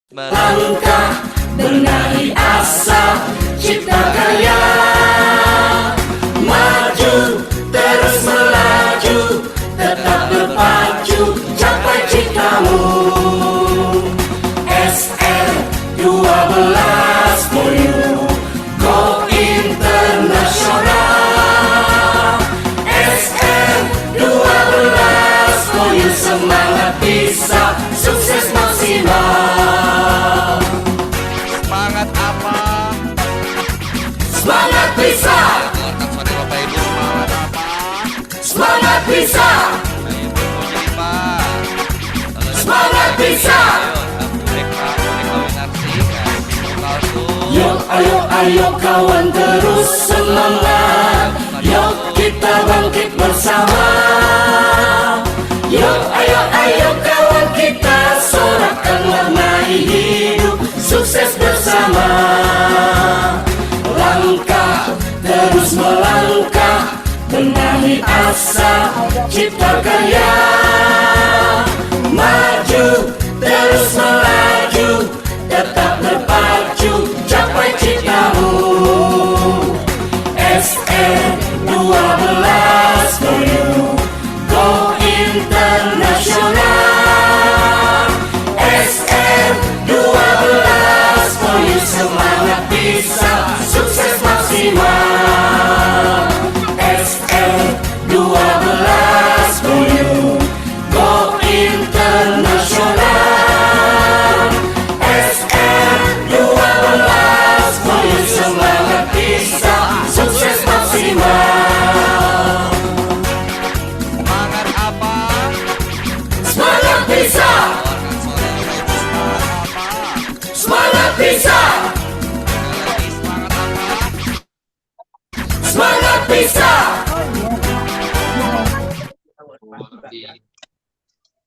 Melangkah benahi asa cipta karya, maju terus melaju, tetap berpacu capai citamu. SR12 for you, go internasional. SR12 for you, semangat bisa, sukses maksimal. Semangat apa? Semangat bisa. Keluarkan suara Bapak Ibu, semangat apa? Semangat bisa. Ayo jadi Pak. Semangat bisa. Yuk ayo ayo kawan terus semangat, yuk kita bangkit bersama. Yuk ayo ayo kawan kita sorakan warnai hidup, sukses bersama. Langkah terus melangkah, benahi asa cipta karya, maju terus melaju, tetap berpacu capai citamu. SR12 for you, go internasional. SR12 for you, semangat bisa, sukses maksimal. SR12 for you, go internasional. SR12 for you, semangat bisa, sukses maksimal. Semangat apa? Semangat bisa. Keluarkan suara Bapak Ibu, semangat apa? Semangat bisa. Sekali lagi, semangat apa? Semangat bisa.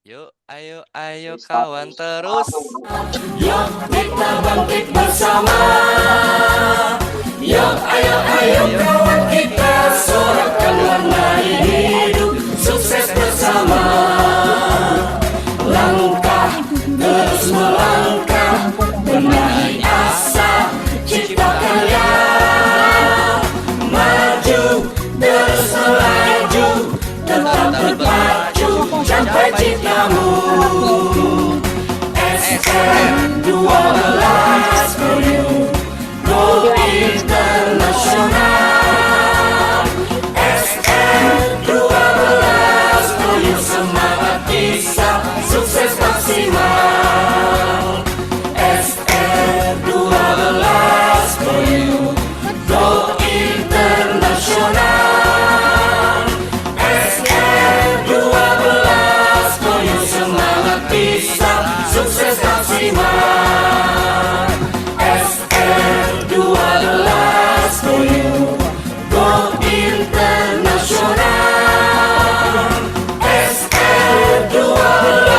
Yuk, ayo, ayo kawan terus. Yuk kita bangkit bersama. Yuk ayo ayo kawan kita sorakan warnai hidup, sukses bersama. Langkah terus melangkah, benahi asa cipta karya, maju terus melaju, tetap berpacu capai citamu. SR12 for you, go internasional. SR12 for you, semangat bisa, sukses maksimal. SR12 for you, go internasional. SR12 for you, semangat bisa, sukses maksimal. SR12 for you, go internasional. SR12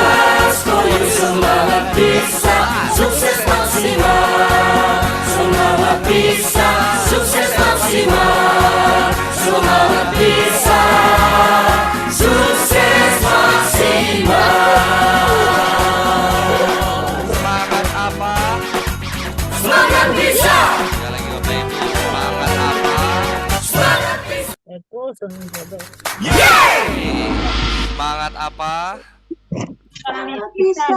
for you, semangat bisa, sukses maksimal. Semangat bisa, sukses maksimal. Semangat bisa, sukses maksimal. Semangat apa? Semangat bisa. Sekali lagi Bapak Ibu, semangat apa? Semangat bisa. Semangat apa? Bisa.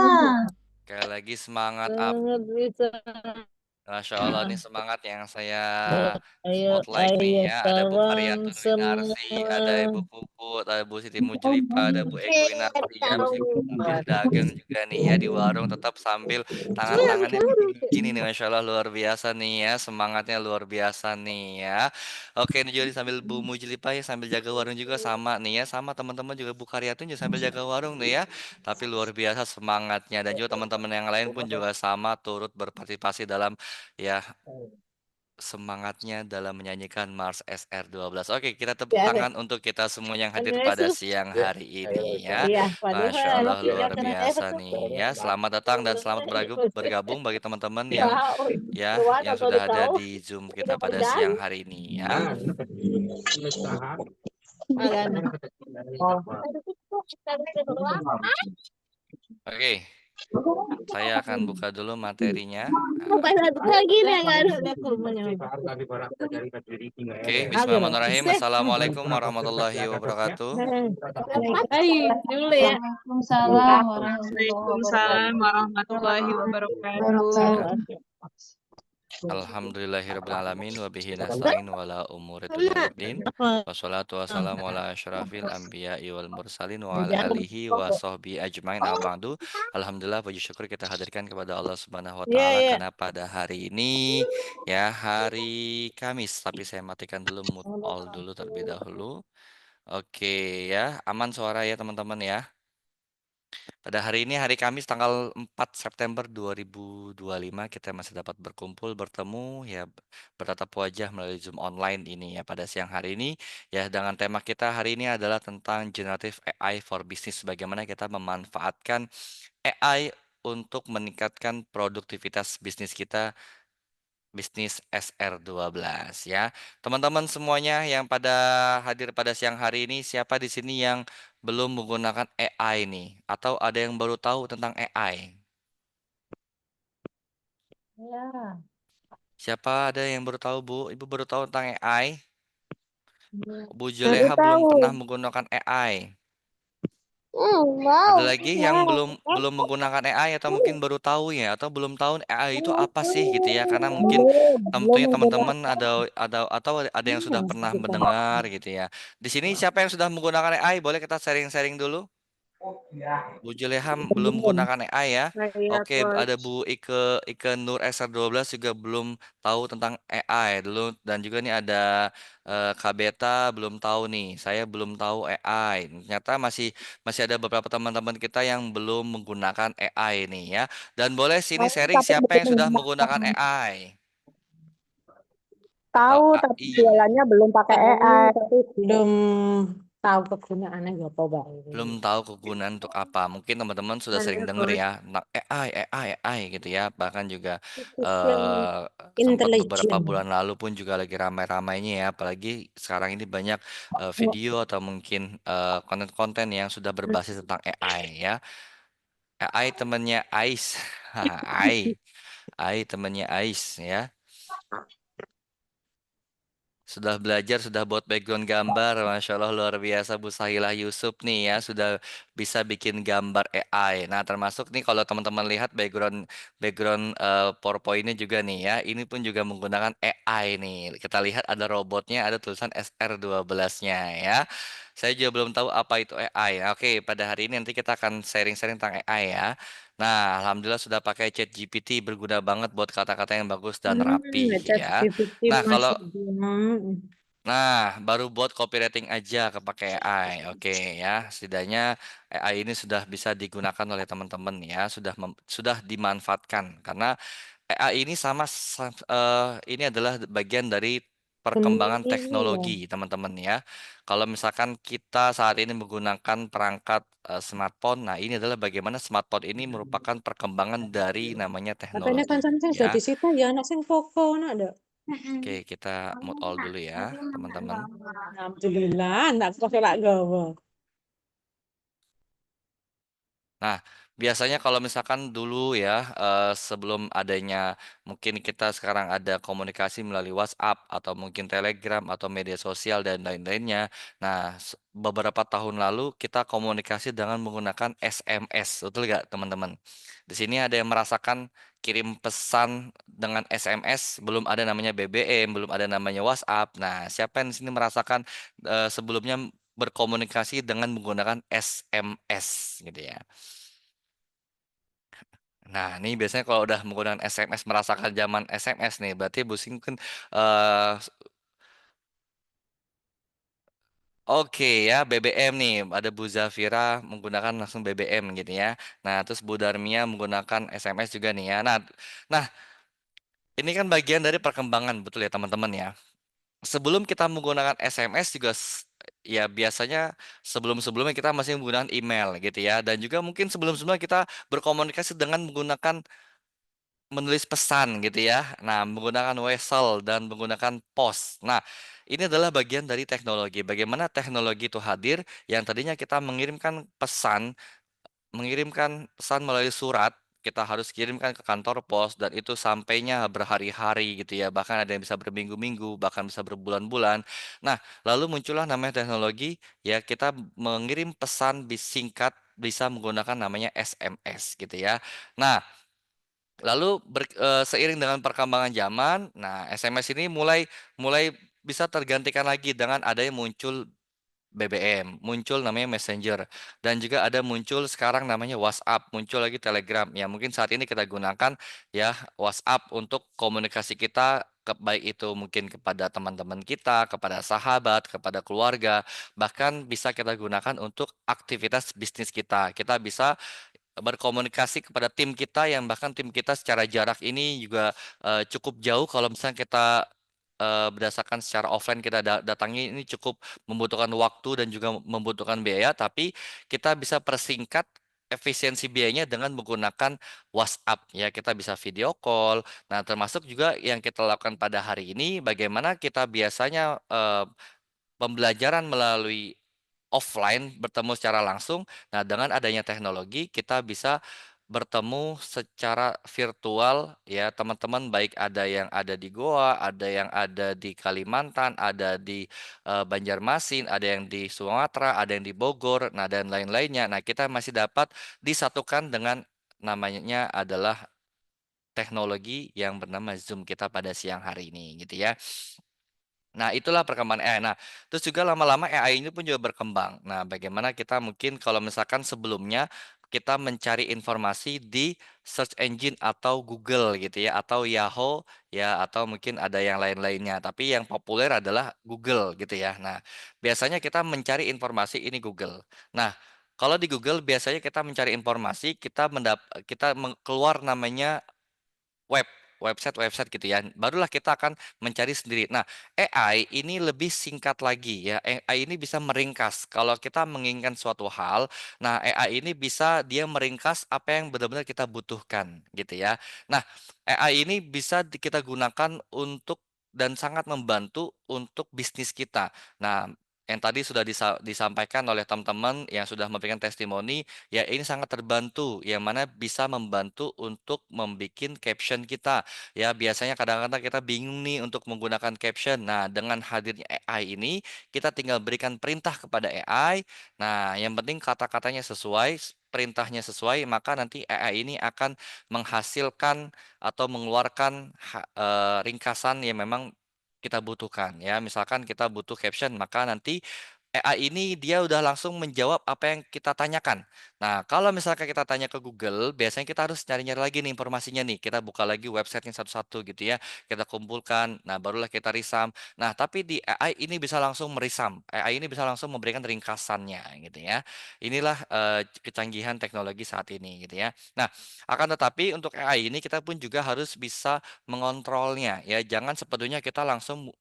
Sekali lagi semangat apa? Bisa. Masya Allah, nih semangat yang saya Ayo, spotlight nih ayo, ya. Ada Bu kawan Haryatun Winarsi, ada semua. Ibu Puput, ada Bu Siti Mujlipa, ada Bu Eko Winarsi ya, sambil dagang juga nih ya di warung, tetap sambil tangan-tangannya begini nih, Masya Allah luar biasa nih ya, semangatnya luar biasa nih ya. Oke, ini juga sambil Bu Mujlipa ya, sambil jaga warung juga sama nih ya, sama teman-teman juga Bu Haryatun juga sambil jaga warung nih ya, tapi luar biasa semangatnya, dan juga teman-teman yang lain pun juga sama turut berpartisipasi dalam ya semangatnya dalam menyanyikan Mars SR12. Oke, kita tepuk tangan untuk kita semua yang hadir pada siang hari ini ya. Masya Allah luar biasa nih ya. Selamat datang dan selamat bergabung bagi teman-teman yang sudah ada di Zoom kita pada siang hari ini ya. Oke, Saya akan buka dulu materinya. Bukan satu lagi nih, nggak ada kurmanya. Oke, bismillahirrahmanirrahim. Assalamualaikum warahmatullahi wabarakatuh. Ayo dulu ya. Waalaikumsalam warahmatullahi Waalaikumsalam wabarakatuh. warahmatullahi wabarakatuh. Alhamdulillahirrabbilalamin wabihi nasta'in wala umuri dunya waddin. Wassalatu wassalamu ala asyrafil anbiya'i wal mursalin wa ala alihi wa sahbihi ajmain amma ba'du. Alhamdulillah puji syukur kita hadirkan kepada Allah Subhanahu wa Iya, taala iya. karena pada hari ini ya hari Kamis, tapi saya matikan dulu mute all dulu terlebih dahulu. Oke ya, aman suara ya teman-teman ya. Pada hari ini hari Kamis tanggal 4 September 2025 kita masih dapat berkumpul bertemu ya bertatap wajah melalui Zoom online ini ya pada siang hari ini ya dengan tema kita hari ini adalah tentang generative AI for business, bagaimana kita memanfaatkan AI untuk meningkatkan produktivitas bisnis kita, bisnis SR12 ya. Teman-teman semuanya yang pada hadir pada siang hari ini, siapa di sini yang belum menggunakan AI nih? Atau ada yang baru tahu tentang AI? Ya. Siapa ada yang baru tahu, Bu? Ibu baru tahu tentang AI? Bu Baru Juleha belum tahu. pernah menggunakan AI. Wow. Ada lagi yang belum menggunakan AI atau mungkin baru tahu ya atau belum tahu AI itu apa sih gitu ya? Karena mungkin Belum tentunya menggunakan. teman-teman ada yang sudah pernah mendengar gitu ya. Di sini siapa yang sudah menggunakan AI? Boleh kita sharing-sharing dulu? Bu Juleham belum menggunakan AI ya. Saya Oke, ada coach. Bu Ike Nur SR12 juga belum tahu tentang AI dulu, dan juga nih ada Kak Beta belum tahu nih. Saya belum tahu AI. Ternyata masih masih ada beberapa teman-teman kita yang belum menggunakan AI nih ya. Dan boleh sini sharing Tapi siapa belum yang sudah menggunakan menggunakan. AI atau Tahu tapi AI. jualannya belum pakai AI, tapi belum tahu kegunaannya ya apa Bang. Belum tahu kegunaan untuk apa. Mungkin teman-teman sudah sering Saya dengar coach. ya tentang AI gitu ya. Bahkan juga Artificial eh sempat beberapa intelligence. bulan lalu pun juga lagi ramai-ramainya ya. Apalagi sekarang ini banyak video atau mungkin konten-konten yang sudah berbasis tentang AI ya. AI temannya Ais. AI temannya Ais ya. Sudah belajar, sudah buat background gambar, Masya Allah luar biasa Bu Sahilah Yusuf nih ya, sudah bisa bikin gambar AI. Nah termasuk nih kalau teman-teman lihat background background PowerPoint-nya juga nih ya, ini pun juga menggunakan AI nih. Kita lihat ada robotnya, ada tulisan SR12-nya ya. Saya juga belum tahu apa itu AI. Nah, oke, pada hari ini nanti kita akan sharing-sharing tentang AI ya. Nah, alhamdulillah sudah pakai ChatGPT, berguna banget buat kata-kata yang bagus dan rapi Chat ya. GPT Nah, kalau masih belum. baru buat copywriting aja kepakai AI. Oke ya, setidaknya AI ini sudah bisa digunakan oleh teman-teman ya, sudah dimanfaatkan karena AI ini ini adalah bagian dari perkembangan Iya. teknologi, teman-teman ya. Kalau misalkan kita saat ini menggunakan perangkat smartphone, nah ini adalah bagaimana smartphone ini merupakan perkembangan dari namanya Katanya teknologi kan sing ya. jadi sita ya anak sing poko nak ada. Oke, kita mute all dulu ya, teman-teman. Alhamdulillah, anak kok lak gawa. Nah, biasanya kalau misalkan dulu ya, sebelum adanya mungkin kita sekarang ada komunikasi melalui WhatsApp atau mungkin Telegram atau media sosial dan lain-lainnya. Nah, beberapa tahun lalu kita komunikasi dengan menggunakan SMS, betul nggak teman-teman? Di sini ada yang merasakan kirim pesan dengan SMS, belum ada namanya BBM, belum ada namanya WhatsApp. Nah, siapa yang di sini merasakan sebelumnya berkomunikasi dengan menggunakan SMS gitu ya? Nah, ini biasanya kalau udah menggunakan SMS, merasakan zaman SMS nih, berarti Busing mungkin eh oke ya, BBM nih, ada Bu Zafira menggunakan langsung BBM gitu ya. Nah, terus Bu Darmia menggunakan SMS juga nih ya. Nah, ini kan bagian dari perkembangan, betul ya teman-teman ya. Sebelum kita menggunakan SMS juga ya biasanya sebelum-sebelumnya kita masih menggunakan email gitu ya. Dan juga mungkin sebelum-sebelumnya kita berkomunikasi dengan menggunakan menulis pesan gitu ya. Nah, menggunakan wesel dan menggunakan pos. Nah, ini adalah bagian dari teknologi. Bagaimana teknologi itu hadir yang tadinya kita mengirimkan pesan mengirimkan pesan melalui surat, kita harus kirimkan ke kantor pos dan itu sampainya berhari-hari gitu ya, bahkan ada yang bisa berminggu-minggu, bahkan bisa berbulan-bulan. Nah, lalu muncullah namanya teknologi, ya kita mengirim pesan singkat bisa menggunakan namanya SMS gitu ya. Nah, lalu seiring dengan perkembangan zaman, nah SMS ini mulai mulai bisa tergantikan lagi dengan adanya muncul BBM, muncul namanya Messenger, dan juga ada muncul sekarang namanya WhatsApp, muncul lagi Telegram. Ya mungkin saat ini kita gunakan ya WhatsApp untuk komunikasi kita baik itu mungkin kepada teman-teman kita, kepada sahabat, kepada keluarga, bahkan bisa kita gunakan untuk aktivitas bisnis kita. Kita bisa berkomunikasi kepada tim kita yang bahkan tim kita secara jarak ini juga cukup jauh kalau misalnya kita berdasarkan secara offline kita datangi ini cukup membutuhkan waktu dan juga membutuhkan biaya, tapi kita bisa persingkat efisiensi biayanya dengan menggunakan WhatsApp ya kita bisa video call. Nah, termasuk juga yang kita lakukan pada hari ini bagaimana kita biasanya pembelajaran melalui offline bertemu secara langsung. Nah, dengan adanya teknologi kita bisa bertemu secara virtual ya teman-teman baik ada yang ada di Goa, ada yang ada di Kalimantan, ada di Banjarmasin, ada yang di Sumatera, ada yang di Bogor, nah dan lain-lainnya. Nah, kita masih dapat disatukan dengan namanya adalah teknologi yang bernama Zoom kita pada siang hari ini gitu ya. Nah, itulah perkembangan AI. Nah, terus juga lama-lama AI ini pun juga berkembang. Nah, bagaimana kita mungkin kalau misalkan sebelumnya kita mencari informasi di search engine atau Google gitu ya, atau Yahoo ya, atau mungkin ada yang lain-lainnya. Tapi yang populer adalah Google gitu ya. Nah, biasanya kita mencari informasi ini Google. Nah, kalau di Google biasanya kita mencari informasi, keluar namanya website-website gitu ya. Barulah kita akan mencari sendiri. Nah, AI ini lebih singkat lagi ya. AI ini bisa meringkas. Kalau kita menginginkan suatu hal, nah AI ini bisa dia meringkas apa yang benar-benar kita butuhkan gitu ya. Nah, AI ini bisa kita gunakan untuk dan sangat membantu untuk bisnis kita. Nah, yang tadi sudah disampaikan oleh teman-teman yang sudah memberikan testimoni, ya ini sangat terbantu, yang mana bisa membantu untuk membuat caption kita. Ya, biasanya kadang-kadang kita bingung nih untuk menggunakan caption. Nah, dengan hadirnya AI ini, kita tinggal berikan perintah kepada AI. Nah, yang penting kata-katanya sesuai, perintahnya sesuai, maka nanti AI ini akan menghasilkan atau mengeluarkan ringkasan yang memang kita butuhkan. Ya, misalkan kita butuh caption, maka nanti AI ini dia udah langsung menjawab apa yang kita tanyakan. Nah, kalau misalkan kita tanya ke Google, biasanya kita harus nyari-nyari lagi nih informasinya nih. Kita buka lagi websitenya satu-satu gitu ya. Kita kumpulkan, nah barulah kita risam. Nah, tapi di AI ini bisa langsung merisam. AI ini bisa langsung memberikan ringkasannya gitu ya. Inilah kecanggihan teknologi saat ini gitu ya. Nah, akan tetapi untuk AI ini kita pun juga harus bisa mengontrolnya ya. Jangan sepenuhnya kita langsung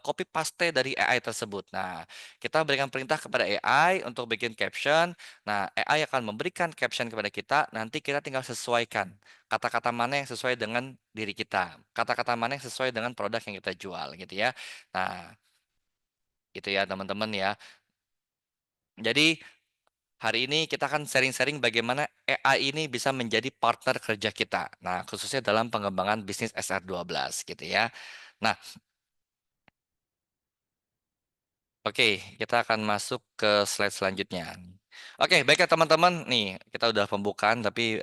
copy paste dari AI tersebut. Nah, kita berikan perintah kepada AI untuk bikin caption. Nah, AI akan memberikan caption kepada kita. Nanti kita tinggal sesuaikan kata-kata mana yang sesuai dengan diri kita, kata-kata mana yang sesuai dengan produk yang kita jual, gitu ya. Nah, itu ya teman-teman ya. Jadi hari ini kita akan sharing-sharing bagaimana AI ini bisa menjadi partner kerja kita. Nah, khususnya dalam pengembangan bisnis SR12 gitu ya. Nah, oke, kita akan masuk ke slide selanjutnya. Oke, baiklah teman-teman. Nih, kita udah pembukaan, tapi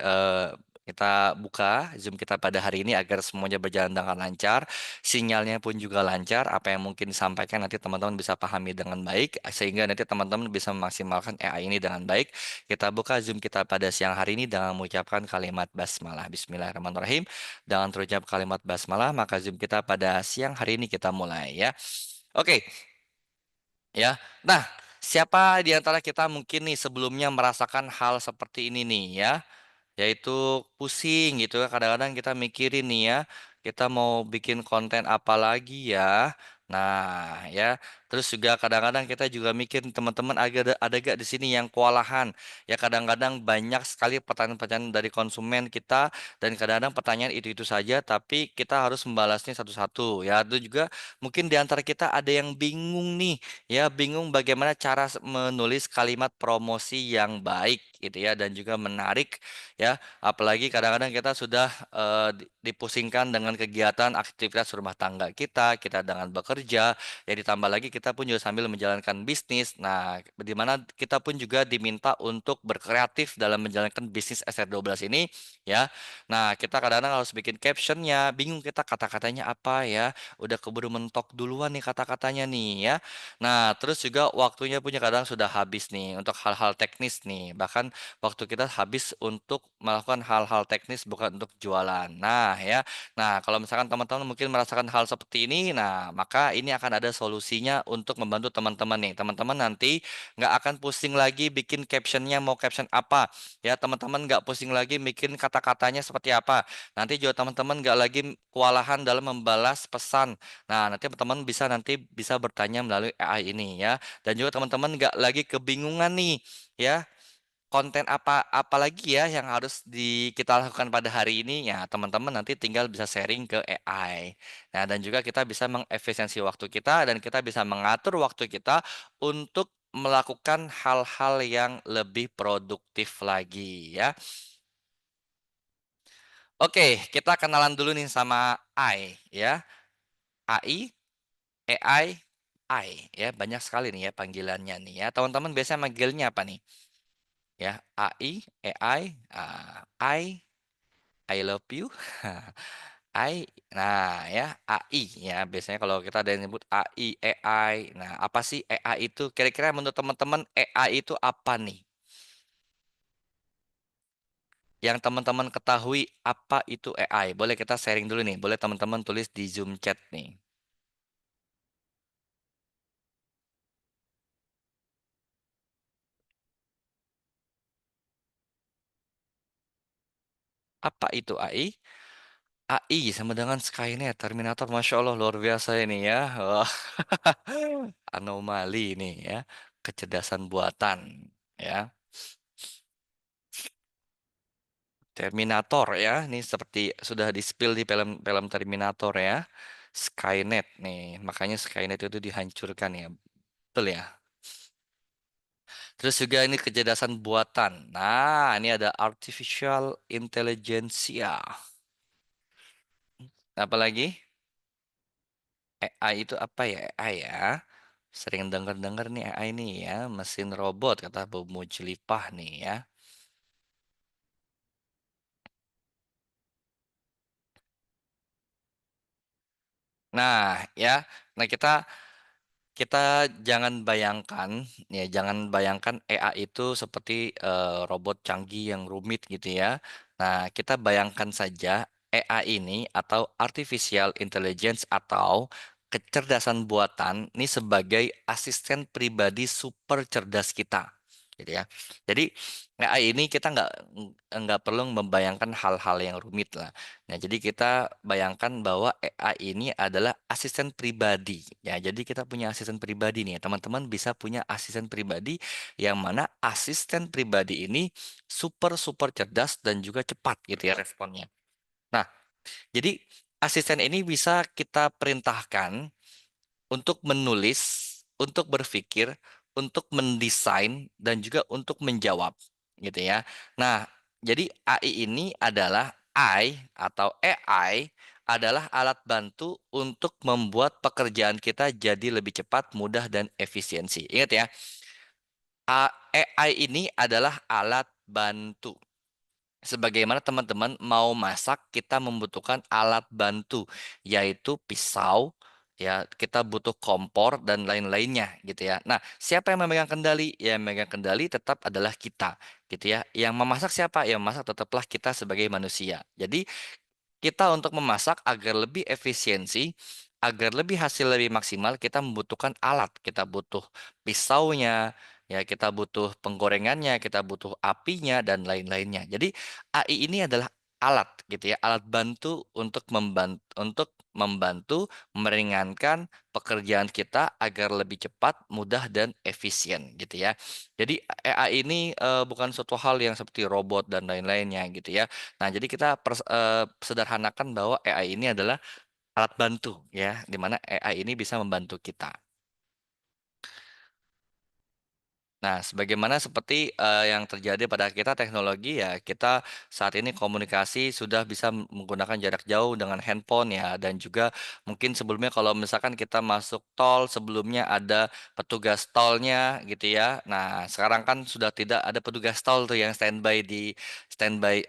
kita buka Zoom kita pada hari ini agar semuanya berjalan dengan lancar. Sinyalnya pun juga lancar. Apa yang mungkin disampaikan nanti teman-teman bisa pahami dengan baik, sehingga nanti teman-teman bisa memaksimalkan AI ini dengan baik. Kita buka Zoom kita pada siang hari ini dengan mengucapkan kalimat basmalah. Bismillahirrahmanirrahim. Dengan terucap kalimat basmalah, maka Zoom kita pada siang hari ini kita mulai ya. Oke. Ya. Nah, siapa di antara kita mungkin nih sebelumnya merasakan hal seperti ini nih ya, yaitu pusing gitu ya. Kadang-kadang kita mikirin nih ya, kita mau bikin konten apa lagi ya. Nah, ya, Terus juga kadang-kadang kita juga mikir teman-teman ada gak di sini yang kewalahan. Ya kadang-kadang banyak sekali pertanyaan-pertanyaan dari konsumen kita dan kadang-kadang pertanyaan itu-itu saja tapi kita harus membalasnya satu-satu. Ya itu juga mungkin di antara kita ada yang bingung nih, ya bingung bagaimana cara menulis kalimat promosi yang baik gitu ya dan juga menarik ya. Apalagi kadang-kadang kita sudah dipusingkan dengan kegiatan aktivitas rumah tangga kita dengan bekerja, ya ditambah lagi kita pun juga sambil menjalankan bisnis. Nah, di mana kita pun juga diminta untuk berkreatif dalam menjalankan bisnis SR12 ini, ya. Nah, kita kadang-kadang harus bikin captionnya, bingung kita kata-katanya apa ya, udah keburu mentok duluan nih kata-katanya nih ya. Nah, terus juga waktunya punya kadang sudah habis nih untuk hal-hal teknis nih, bahkan waktu kita habis untuk melakukan hal-hal teknis bukan untuk jualan. Nah, ya. Nah, kalau misalkan teman-teman mungkin merasakan hal seperti ini, nah, maka ini akan ada solusinya untuk membantu teman-teman nih. Teman-teman nanti nggak akan pusing lagi bikin captionnya mau caption apa. Ya, teman-teman nggak pusing lagi bikin kata-katanya seperti apa. Nanti juga teman-teman nggak lagi kewalahan dalam membalas pesan. Nah, nanti teman-teman bisa bertanya melalui AI ini ya. Dan juga teman-teman nggak lagi kebingungan nih, ya konten apa lagi ya yang harus kita lakukan pada hari ini ya teman-teman nanti tinggal bisa sharing ke AI. Nah dan juga kita bisa mengefisiensi waktu kita dan kita bisa mengatur waktu kita untuk melakukan hal-hal yang lebih produktif lagi ya. Oke, kita kenalan dulu nih sama AI ya. AI, AI, ya banyak sekali nih ya panggilannya nih ya. Teman-teman biasanya manggilnya apa nih? Ya, AI, I love you. I, nah ya AI ya biasanya kalau kita ada yang nyebut AI. Nah apa sih AI itu? Kira-kira menurut teman-teman AI itu apa nih? Yang teman-teman ketahui apa itu AI? Boleh kita sharing dulu nih. Boleh teman-teman tulis di Zoom chat nih. Apa itu AI? AI sama dengan Skynet, Terminator, Masya Allah luar biasa ini ya. Wah, anomali ini ya, kecerdasan buatan ya. Terminator ya, ini seperti sudah di-spill di film-film Terminator ya. Skynet nih, makanya Skynet itu dihancurkan ya. Betul ya. Terus juga ini kecerdasan buatan. Nah, ini ada artificial intelligence ya. Apalagi AI itu apa ya? AI ya. Sering dengar-dengar nih AI ini ya, mesin robot kata Bu Mujlipah nih ya. Nah, ya. Nah, kita kita jangan bayangkan, ya jangan bayangkan AI itu seperti robot canggih yang rumit gitu ya. Nah, kita bayangkan saja AI ini atau artificial intelligence atau kecerdasan buatan ini sebagai asisten pribadi super cerdas kita, gitu ya. Jadi AI ini kita nggak perlu membayangkan hal-hal yang rumit lah. Nah, jadi kita bayangkan bahwa AI ini adalah asisten pribadi. Ya, jadi kita punya asisten pribadi nih. Teman-teman bisa punya asisten pribadi yang mana asisten pribadi ini super super cerdas dan juga cepat gitu ya responnya. Nah, jadi asisten ini bisa kita perintahkan untuk menulis, untuk berpikir, untuk mendesain dan juga untuk menjawab gitu ya. Nah, jadi AI ini adalah AI adalah alat bantu untuk membuat pekerjaan kita jadi lebih cepat, mudah dan efisiensi. Ingat ya, AI ini adalah alat bantu. Sebagaimana teman-teman mau masak, kita membutuhkan alat bantu, yaitu pisau, ya, kita butuh kompor dan lain-lainnya, gitu ya. Nah, siapa yang memegang kendali? Yang memegang kendali tetap adalah kita, gitu ya. Yang memasak siapa? Yang memasak tetaplah kita sebagai manusia. Jadi, kita untuk memasak agar lebih efisiensi, agar lebih hasil lebih maksimal, kita membutuhkan alat. Kita butuh pisaunya, ya kita butuh penggorengannya, kita butuh apinya dan lain-lainnya. Jadi AI ini adalah alat gitu ya, alat bantu untuk membantu untuk membantu meringankan pekerjaan kita agar lebih cepat, mudah, dan efisien gitu ya. Jadi AI ini bukan suatu hal yang seperti robot dan lain-lainnya gitu ya. Nah, jadi kita sederhanakan bahwa AI ini adalah alat bantu ya, di mana AI ini bisa membantu kita. Nah, sebagaimana seperti yang terjadi pada kita teknologi ya, kita saat ini komunikasi sudah bisa menggunakan jarak jauh dengan handphone ya, dan juga mungkin sebelumnya kalau misalkan kita masuk tol, sebelumnya ada petugas tolnya gitu ya. Nah, sekarang kan sudah tidak ada petugas tol tuh yang standby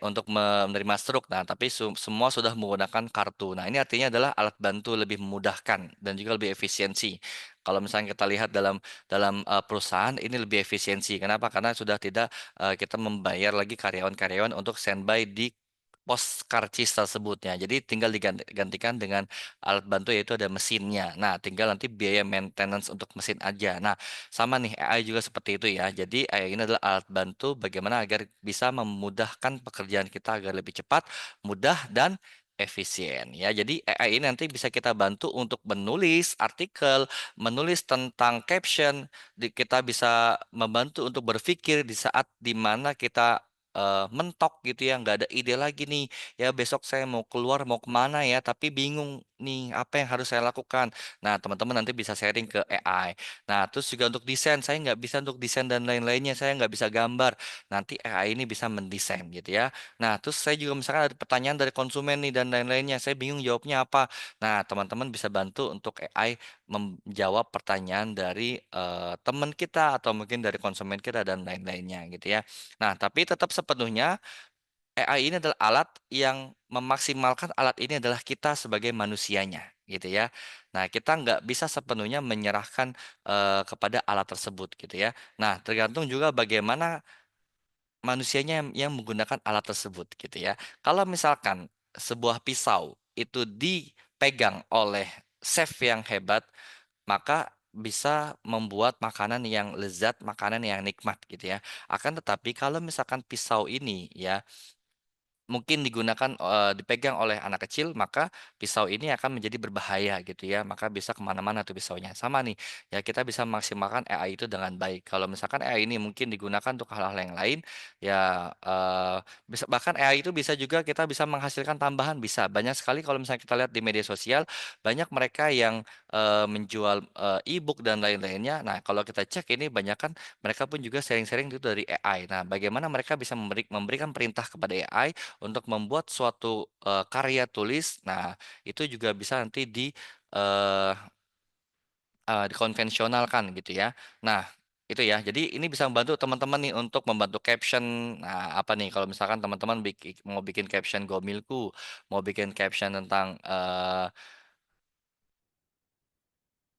untuk menerima struk. Nah, tapi semua sudah menggunakan kartu. Nah, ini artinya adalah alat bantu lebih memudahkan dan juga lebih efisiensi. Kalau misalnya kita lihat dalam perusahaan ini lebih efisiensi. Kenapa? Karena sudah tidak kita membayar lagi karyawan-karyawan untuk standby di pos karcis tersebutnya. Jadi tinggal digantikan dengan alat bantu yaitu ada mesinnya. Nah, tinggal nanti biaya maintenance untuk mesin aja. Nah, sama nih AI juga seperti itu ya. Jadi AI ini adalah alat bantu bagaimana agar bisa memudahkan pekerjaan kita agar lebih cepat, mudah dan efisien ya. Jadi AI ini nanti bisa kita bantu untuk menulis artikel, menulis tentang caption, kita bisa membantu untuk berpikir di saat dimana kita mentok gitu ya, nggak ada ide lagi nih. Ya besok saya mau keluar mau kemana ya, tapi bingung nih apa yang harus saya lakukan. Nah teman-teman nanti bisa sharing ke AI. Nah terus juga untuk desain, saya nggak bisa untuk desain dan lain-lainnya, saya nggak bisa gambar. Nanti AI ini bisa mendesain gitu ya. Nah terus saya juga misalkan ada pertanyaan dari konsumen nih dan lain-lainnya, saya bingung jawabnya apa. Nah teman-teman bisa bantu untuk AI menjawab pertanyaan dari teman kita atau mungkin dari konsumen kita dan lain-lainnya gitu ya. Nah, tapi tetap sepenuhnya AI ini adalah alat yang memaksimalkan alat ini adalah kita sebagai manusianya gitu ya. Nah, kita nggak bisa sepenuhnya menyerahkan kepada alat tersebut gitu ya. Nah, tergantung juga bagaimana manusianya yang menggunakan alat tersebut gitu ya. Kalau misalkan sebuah pisau itu dipegang oleh chef yang hebat, maka bisa membuat makanan yang lezat, makanan yang nikmat gitu ya. Akan tetapi kalau misalkan pisau ini ya mungkin digunakan, dipegang oleh anak kecil, maka pisau ini akan menjadi berbahaya gitu ya, maka bisa kemana mana tuh pisaunya. Sama nih, ya kita bisa memaksimalkan AI itu dengan baik. Kalau misalkan AI ini mungkin digunakan untuk hal-hal yang lain, ya, bisa bahkan AI itu bisa juga kita bisa menghasilkan tambahan, bisa. Banyak sekali kalau misalnya kita lihat di media sosial, banyak mereka yang, menjual, e-book dan lain-lainnya. Nah, kalau kita cek ini banyak kan mereka pun juga sharing-sharing itu dari AI. Nah, bagaimana mereka bisa memberikan perintah kepada AI untuk membuat suatu, karya tulis, nah itu juga bisa nanti eee dikonvensionalkan gitu ya. Nah, itu ya. Jadi ini bisa membantu teman-teman nih untuk membantu caption. Nah, apa nih kalau misalkan teman-teman mau bikin caption Gomilku, mau bikin caption tentang,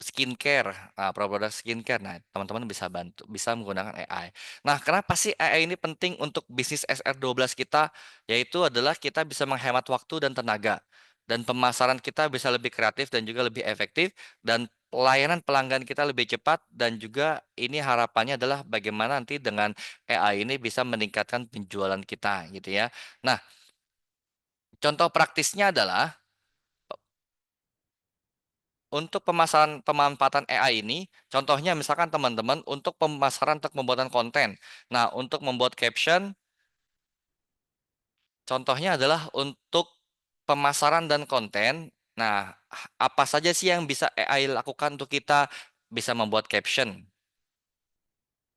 skincare, produk skincare. Nah, teman-teman bisa menggunakan AI. Nah, kenapa sih AI ini penting untuk bisnis SR12 kita? Yaitu adalah kita bisa menghemat waktu dan tenaga. Dan pemasaran kita bisa lebih kreatif dan juga lebih efektif. Dan pelayanan pelanggan kita lebih cepat. Dan juga ini harapannya adalah bagaimana nanti dengan AI ini bisa meningkatkan penjualan kita gitu ya. Nah, contoh praktisnya adalah untuk pemanfaatan AI ini, contohnya misalkan teman-teman untuk pemasaran untuk pembuatan konten. Nah, untuk membuat caption, contohnya adalah untuk pemasaran dan konten. Nah, apa saja sih yang bisa AI lakukan untuk kita bisa membuat caption?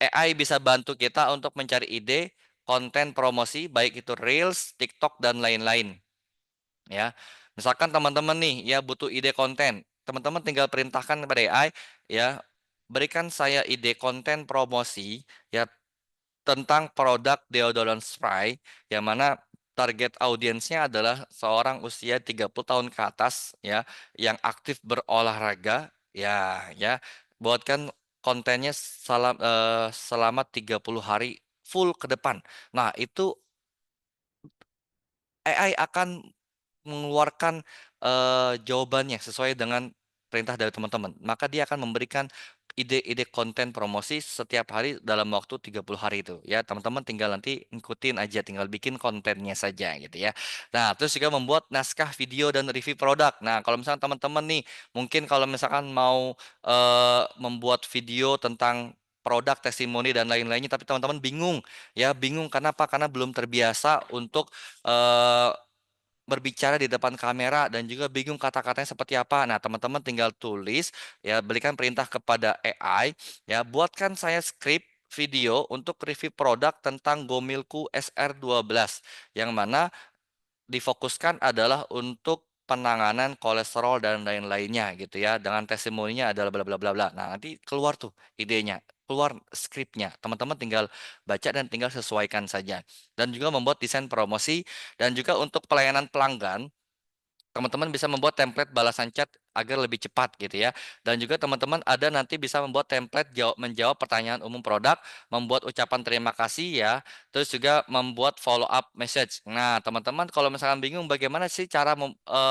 AI bisa bantu kita untuk mencari ide konten promosi, baik itu Reels, TikTok, dan lain-lain. Ya, misalkan teman-teman nih ya butuh ide konten, teman-teman tinggal perintahkan kepada AI ya, berikan saya ide konten promosi ya tentang produk deodoran spray yang mana target audiensnya adalah seorang usia 30 tahun ke atas ya yang aktif berolahraga ya buatkan kontennya selama 30 hari full ke depan. Nah, itu AI akan mengeluarkan, jawabannya sesuai dengan perintah dari teman-teman. Maka dia akan memberikan ide-ide konten promosi setiap hari dalam waktu 30 hari itu ya. Teman-teman tinggal nanti ngikutin aja, tinggal bikin kontennya saja gitu ya. Nah, terus juga membuat naskah video dan review produk. Nah, kalau misalkan teman-teman nih, mungkin kalau misalkan mau membuat video tentang produk, testimoni dan lain-lainnya, tapi teman-teman bingung ya, bingung kenapa? Karena belum terbiasa untuk eh, berbicara di depan kamera dan juga bingung kata-katanya seperti apa. Nah, teman-teman tinggal tulis ya, berikan perintah kepada AI ya, buatkan saya skrip video untuk review produk tentang Gomilku SR12 yang mana difokuskan adalah untuk penanganan kolesterol dan lain-lainnya gitu ya. Dengan testimoninya adalah bla bla bla bla. Nah, nanti keluar tuh idenya, keluar skripnya. Teman-teman tinggal baca dan tinggal sesuaikan saja. Dan juga membuat desain promosi dan juga untuk pelayanan pelanggan teman-teman bisa membuat template balasan chat agar lebih cepat gitu ya. Dan juga teman-teman ada nanti bisa membuat template menjawab pertanyaan umum produk, membuat ucapan terima kasih ya, terus juga membuat follow up message. Nah, teman-teman kalau misalkan bingung bagaimana sih cara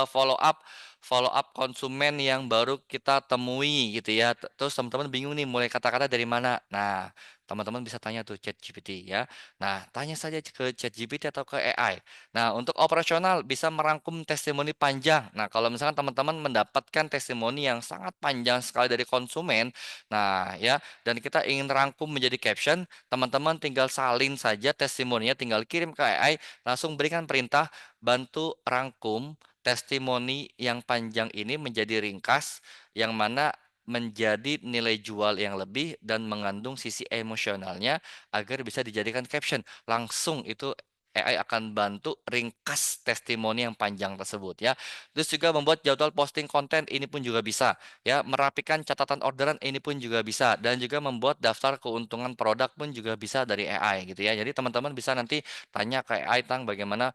follow up konsumen yang baru kita temui gitu ya. Terus teman-teman bingung nih mulai kata-kata dari mana. Nah, teman-teman bisa tanya tuh ChatGPT ya. Nah, tanya saja ke ChatGPT atau ke AI. Nah, untuk operasional bisa merangkum testimoni panjang. Nah, kalau misalkan teman-teman mendapatkan testimoni yang sangat panjang sekali dari konsumen, nah ya, dan kita ingin rangkum menjadi caption, teman-teman tinggal salin saja testimoninya, tinggal kirim ke AI, langsung berikan perintah bantu rangkum testimoni yang panjang ini menjadi ringkas, yang mana menjadi nilai jual yang lebih dan mengandung sisi emosionalnya agar bisa dijadikan caption. Langsung itu AI akan bantu ringkas testimoni yang panjang tersebut ya. Terus juga membuat jadwal posting konten ini pun juga bisa ya, merapikan catatan orderan ini pun juga bisa dan juga membuat daftar keuntungan produk pun juga bisa dari AI gitu ya. Jadi teman-teman bisa nanti tanya ke AI tentang bagaimana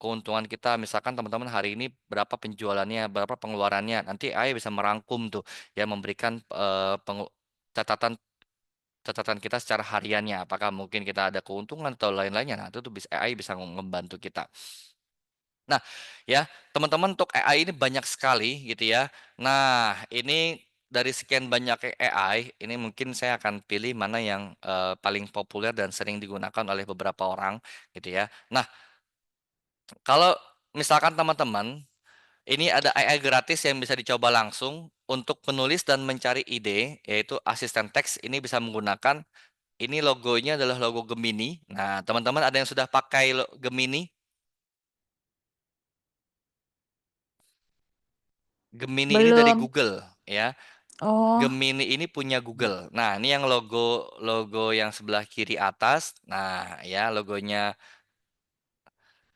keuntungan kita, misalkan teman-teman hari ini berapa penjualannya, berapa pengeluarannya. Nanti AI bisa merangkum tuh ya, memberikan catatan catatan kita secara hariannya, apakah mungkin kita ada keuntungan atau lain-lainnya. Nah, itu tuh bisa AI bisa membantu kita. Nah, ya, teman-teman untuk AI ini banyak sekali gitu ya. Nah, ini dari sekian banyak AI, ini mungkin saya akan pilih mana yang paling populer dan sering digunakan oleh beberapa orang gitu ya. Nah, kalau misalkan teman-teman ini ada AI gratis yang bisa dicoba langsung untuk menulis dan mencari ide, yaitu asisten teks. Ini bisa menggunakan ini logonya adalah logo Gemini. Nah, teman-teman ada yang sudah pakai Gemini? Gemini ini dari Belum. Google ya. Oh, Gemini ini punya Google. Nah, ini yang logo logo yang sebelah kiri atas. Nah, ya logonya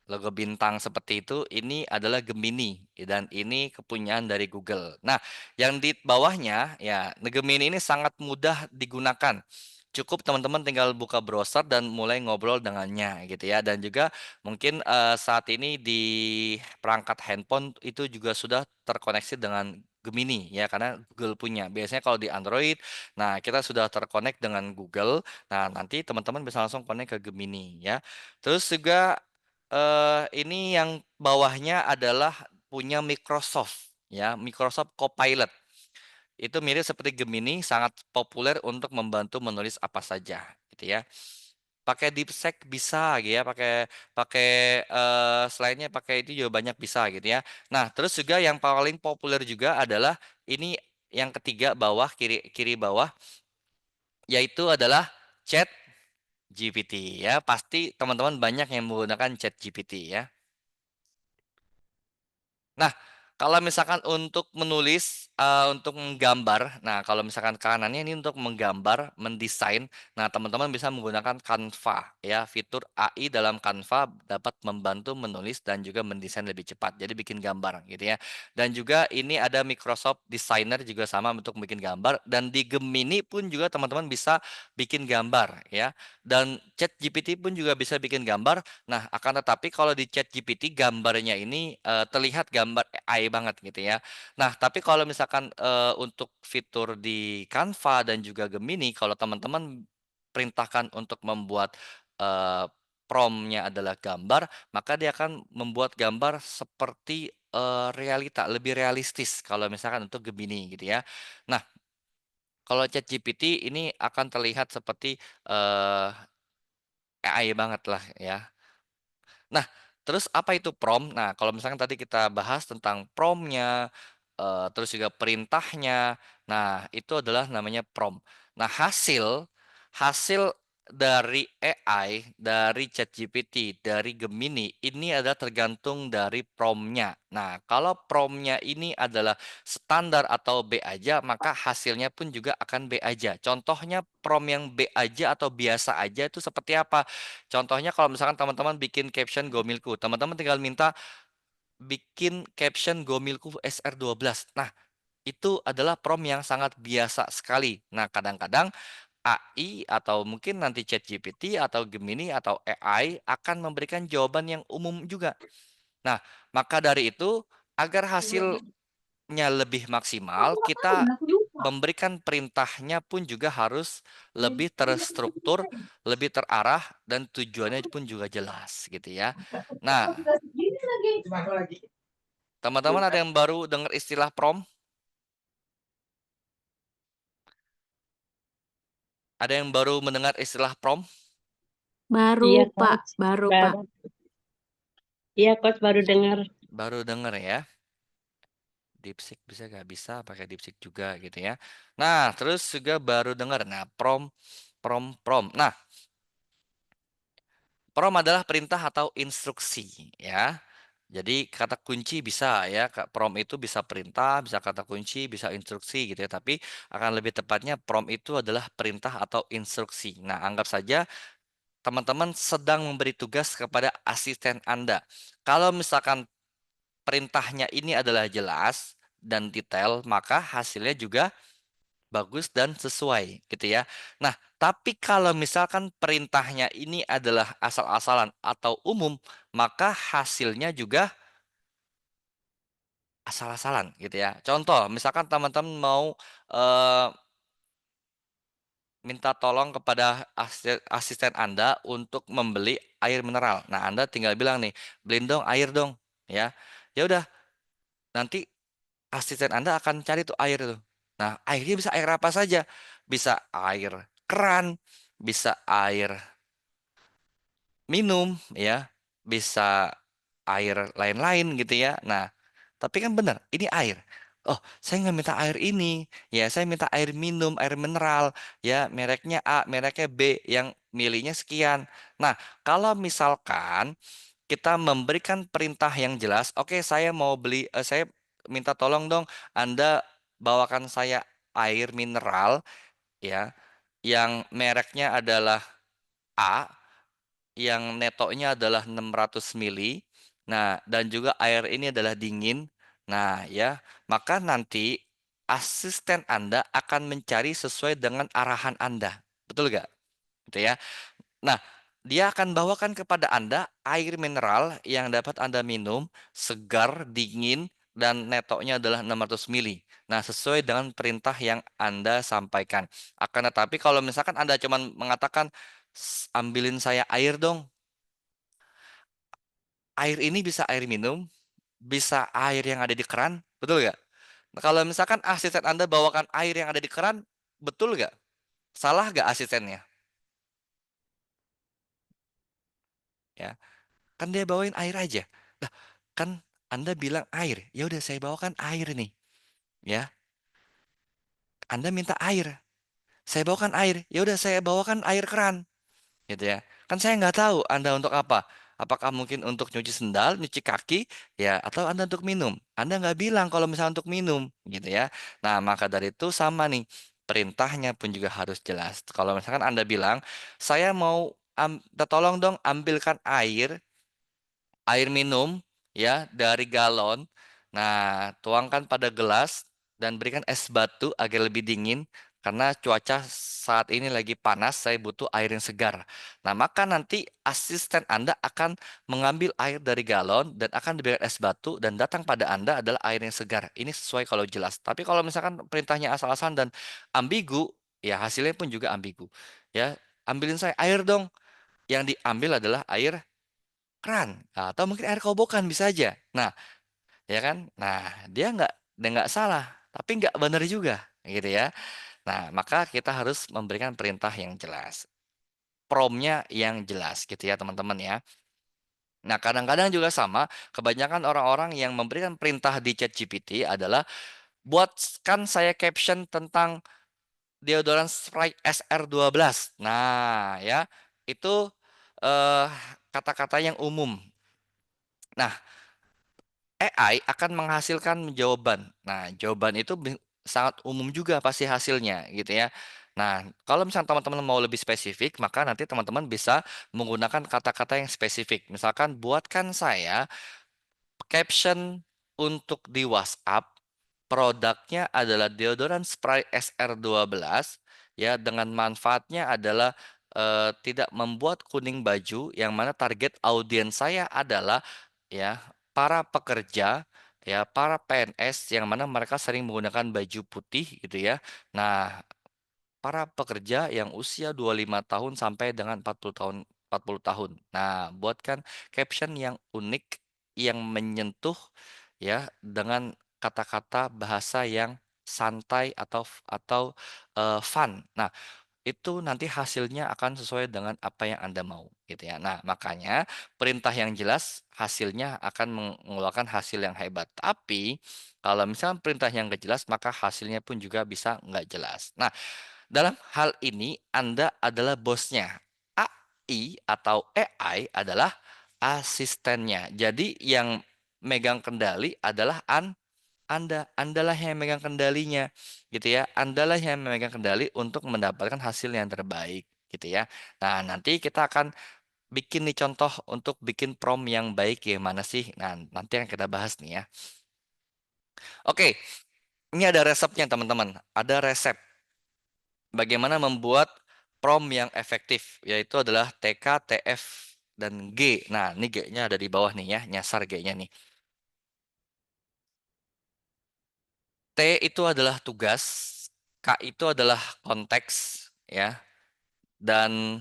logo bintang seperti itu, ini adalah Gemini dan ini kepunyaan dari Google. Nah, yang di bawahnya ya, Gemini ini sangat mudah digunakan. Cukup teman-teman tinggal buka browser dan mulai ngobrol dengannya gitu ya. Dan juga mungkin saat ini di perangkat handphone itu juga sudah terkoneksi dengan Gemini ya, karena Google punya. Biasanya kalau di Android, nah kita sudah terkonek dengan Google. Nah, nanti teman-teman bisa langsung connect ke Gemini ya. Terus juga ini yang bawahnya adalah punya Microsoft ya, Microsoft Copilot. Itu mirip seperti Gemini, sangat populer untuk membantu menulis apa saja gitu ya. Pakai DeepSeek bisa gitu ya, pakai pakai selainnya pakai itu juga banyak bisa gitu ya. Nah, terus juga yang paling populer juga adalah ini yang ketiga bawah kiri kiri bawah, yaitu adalah Chat GPT ya. Pasti teman-teman banyak yang menggunakan Chat GPT ya. Nah, kalau misalkan untuk menulis, untuk menggambar, nah kalau misalkan kanannya ini untuk menggambar, mendesain, nah teman-teman bisa menggunakan Canva ya, fitur AI dalam Canva dapat membantu menulis dan juga mendesain lebih cepat, jadi bikin gambar gitu ya. Dan juga ini ada Microsoft Designer juga sama untuk bikin gambar, dan di Gemini pun juga teman-teman bisa bikin gambar ya, dan ChatGPT pun juga bisa bikin gambar. Nah, akan tetapi kalau di ChatGPT gambarnya ini, terlihat gambar AI banget gitu ya. Nah, tapi kalau misalkan, untuk fitur di Canva dan juga Gemini, kalau teman-teman perintahkan untuk membuat, prompt-nya adalah gambar, maka dia akan membuat gambar seperti, realita, lebih realistis kalau misalkan untuk Gemini gitu ya. Nah, Kalau ChatGPT ini akan terlihat seperti AI banget lah ya. Nah, terus apa itu prompt? Nah, kalau misalkan tadi kita bahas tentang prompt-nya, terus juga perintahnya. Nah, itu adalah namanya prompt. Nah, hasil hasil dari AI, dari ChatGPT, dari Gemini, ini adalah tergantung dari prompt-nya. Nah, kalau prompt-nya ini adalah standar atau B aja, maka hasilnya pun juga akan B aja. Contohnya prompt yang B aja atau biasa aja itu seperti apa? Contohnya kalau misalkan teman-teman bikin caption Gomilku, teman-teman tinggal minta bikin caption Gomilku SR12. Nah, itu adalah prompt yang sangat biasa sekali. Nah, kadang-kadang AI atau mungkin nanti ChatGPT atau Gemini atau AI akan memberikan jawaban yang umum juga. Nah, maka dari itu agar hasilnya lebih maksimal, kita memberikan perintahnya pun juga harus lebih terstruktur, lebih terarah, dan tujuannya pun juga jelas gitu ya. Nah, teman-teman ada yang baru dengar istilah prompt? Ada yang baru mendengar istilah prompt? Baru Iya, Pak, Coach. baru Pak. Baru. Iya, Coach, baru dengar. Baru dengar ya. DeepSeek bisa nggak? Bisa pakai DeepSeek juga gitu ya. Nah, terus juga baru dengar. Nah, prompt. Nah, prompt adalah perintah atau instruksi ya. Jadi kata kunci bisa ya, prompt itu bisa perintah, bisa kata kunci, bisa instruksi gitu ya. Tapi akan lebih tepatnya prompt itu adalah perintah atau instruksi. Nah, anggap saja teman-teman sedang memberi tugas kepada asisten Anda. Kalau misalkan perintahnya ini adalah jelas dan detail, maka hasilnya juga bagus dan sesuai gitu ya. Nah, tapi kalau misalkan perintahnya ini adalah asal-asalan atau umum, maka hasilnya juga asal-asalan gitu ya. Contoh, misalkan teman-teman mau eh, minta tolong kepada asisten Anda untuk membeli air mineral. Nah, Anda tinggal bilang nih, "Beliin dong air dong." Ya. Ya udah, nanti asisten Anda akan cari tuh air tuh. Nah, airnya bisa air apa saja. Bisa air keran, bisa air minum ya, bisa air lain-lain gitu ya. Nah, tapi kan benar, ini air. Oh, saya nggak minta air ini. Ya, saya minta air minum, air mineral. Ya, mereknya A, mereknya B, yang milihnya sekian. Nah, kalau misalkan kita memberikan perintah yang jelas, oke, saya mau beli, saya minta tolong dong, Anda bawakan saya air mineral, ya, yang mereknya adalah A, yang netonya adalah 600 mili. Nah, dan juga air ini adalah dingin. Nah, ya, maka nanti asisten Anda akan mencari sesuai dengan arahan Anda. Betul nggak? Gitu ya. Nah, dia akan bawakan kepada Anda air mineral yang dapat Anda minum, segar, dingin, dan netoknya adalah 600 mili. Nah, sesuai dengan perintah yang Anda sampaikan. Akan tetapi kalau misalkan Anda cuma mengatakan, ambilin saya air dong. Air ini bisa air minum, bisa air yang ada di keran, betul nggak? Nah, kalau misalkan asisten Anda bawakan air yang ada di keran, betul nggak? Salah nggak asistennya? Ya, kan dia bawain air aja. Lah, kan Anda bilang air. Ya udah saya bawakan air nih. Ya, Anda minta air. Saya bawakan air. Ya udah saya bawakan air keran. Gitu ya. Kan saya nggak tahu Anda untuk apa. Apakah mungkin untuk nyuci sendal, nyuci kaki, ya, atau Anda untuk minum? Anda nggak bilang kalau misalnya untuk minum, gitu ya. Nah, maka dari itu sama nih, perintahnya pun juga harus jelas. Kalau misalkan Anda bilang, saya mau tolong dong ambilkan air minum ya dari galon. Nah, tuangkan pada gelas dan berikan es batu agar lebih dingin karena cuaca saat ini lagi panas, saya butuh air yang segar. Nah, maka nanti asisten Anda akan mengambil air dari galon dan akan diberikan es batu dan datang pada Anda adalah air yang segar. Ini sesuai kalau jelas. Tapi kalau misalkan perintahnya asal-asalan dan ambigu, ya hasilnya pun juga ambigu. Ya, ambilin saya air dong. Yang diambil adalah air keran atau mungkin air kobokan bisa aja. Nah, ya kan? Nah, dia nggak salah, tapi nggak benar juga, gitu ya. Nah, maka kita harus memberikan perintah yang jelas. Prompt-nya yang jelas gitu ya, teman-teman ya. Nah, kadang-kadang juga sama, kebanyakan orang-orang yang memberikan perintah di ChatGPT adalah buatkan saya caption tentang deodoran spray SR12. Nah, ya, itu eh, kata-kata yang umum. Nah, AI akan menghasilkan jawaban. Nah, jawaban itu sangat umum juga pasti hasilnya gitu ya. Nah, kalau misalnya teman-teman mau lebih spesifik, maka nanti teman-teman bisa menggunakan kata-kata yang spesifik. Misalkan buatkan saya caption untuk di WhatsApp, produknya adalah deodoran spray SR12 ya dengan manfaatnya adalah tidak membuat kuning baju yang mana target audiens saya adalah ya para pekerja ya para PNS yang mana mereka sering menggunakan baju putih gitu ya. Nah, para pekerja yang usia 25 tahun sampai dengan 40 tahun 40 tahun. Nah, buatkan caption yang unik yang menyentuh ya dengan kata-kata bahasa yang santai atau fun. Nah, itu nanti hasilnya akan sesuai dengan apa yang Anda mau gitu ya. Nah, makanya perintah yang jelas hasilnya akan mengeluarkan hasil yang hebat. Tapi kalau misalnya perintah yang nggak jelas, maka hasilnya pun juga bisa nggak jelas. Nah, dalam hal ini Anda adalah bosnya. AI atau AI adalah asistennya. Jadi yang megang kendali adalah Anda. Andalah yang megang kendalinya, gitu ya. Andalah yang memegang kendali untuk mendapatkan hasil yang terbaik, gitu ya. Nah, nanti kita akan bikin nih contoh untuk bikin prompt yang baik gimana sih? Nah, nanti yang kita bahas nih ya. Oke, ini ada resepnya teman-teman. Ada resep bagaimana membuat prompt yang efektif, yaitu adalah TK, TF, dan G. Nah, ini G-nya ada di bawah nih ya, nyasar G-nya nih. T itu adalah tugas, K itu adalah konteks, ya, dan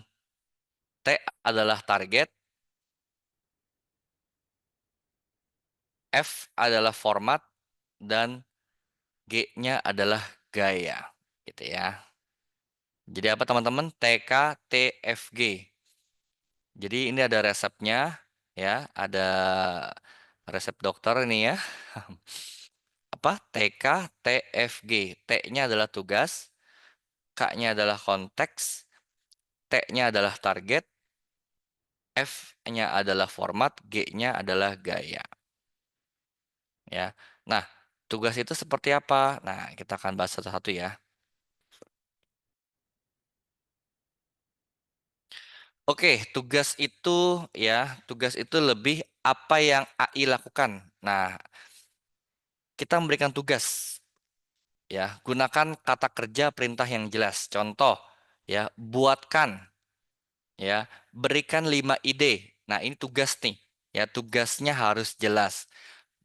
T adalah target, F adalah format, dan G-nya adalah gaya, gitu ya. Jadi apa teman-teman? TK, TFG. Jadi ini ada resepnya, ya, ada resep dokter ini ya. Apa? TK, TFG. T-nya adalah tugas, K-nya adalah konteks, T-nya adalah target, F-nya adalah format, G-nya adalah gaya. Ya. Nah, tugas itu seperti apa? Nah, kita akan bahas satu-satu ya. Oke, tugas itu lebih apa yang AI lakukan. Nah, kita memberikan tugas ya, gunakan kata kerja perintah yang jelas. Contoh ya, buatkan ya, berikan 5 ide. Nah, ini tugas nih. Ya, tugasnya harus jelas.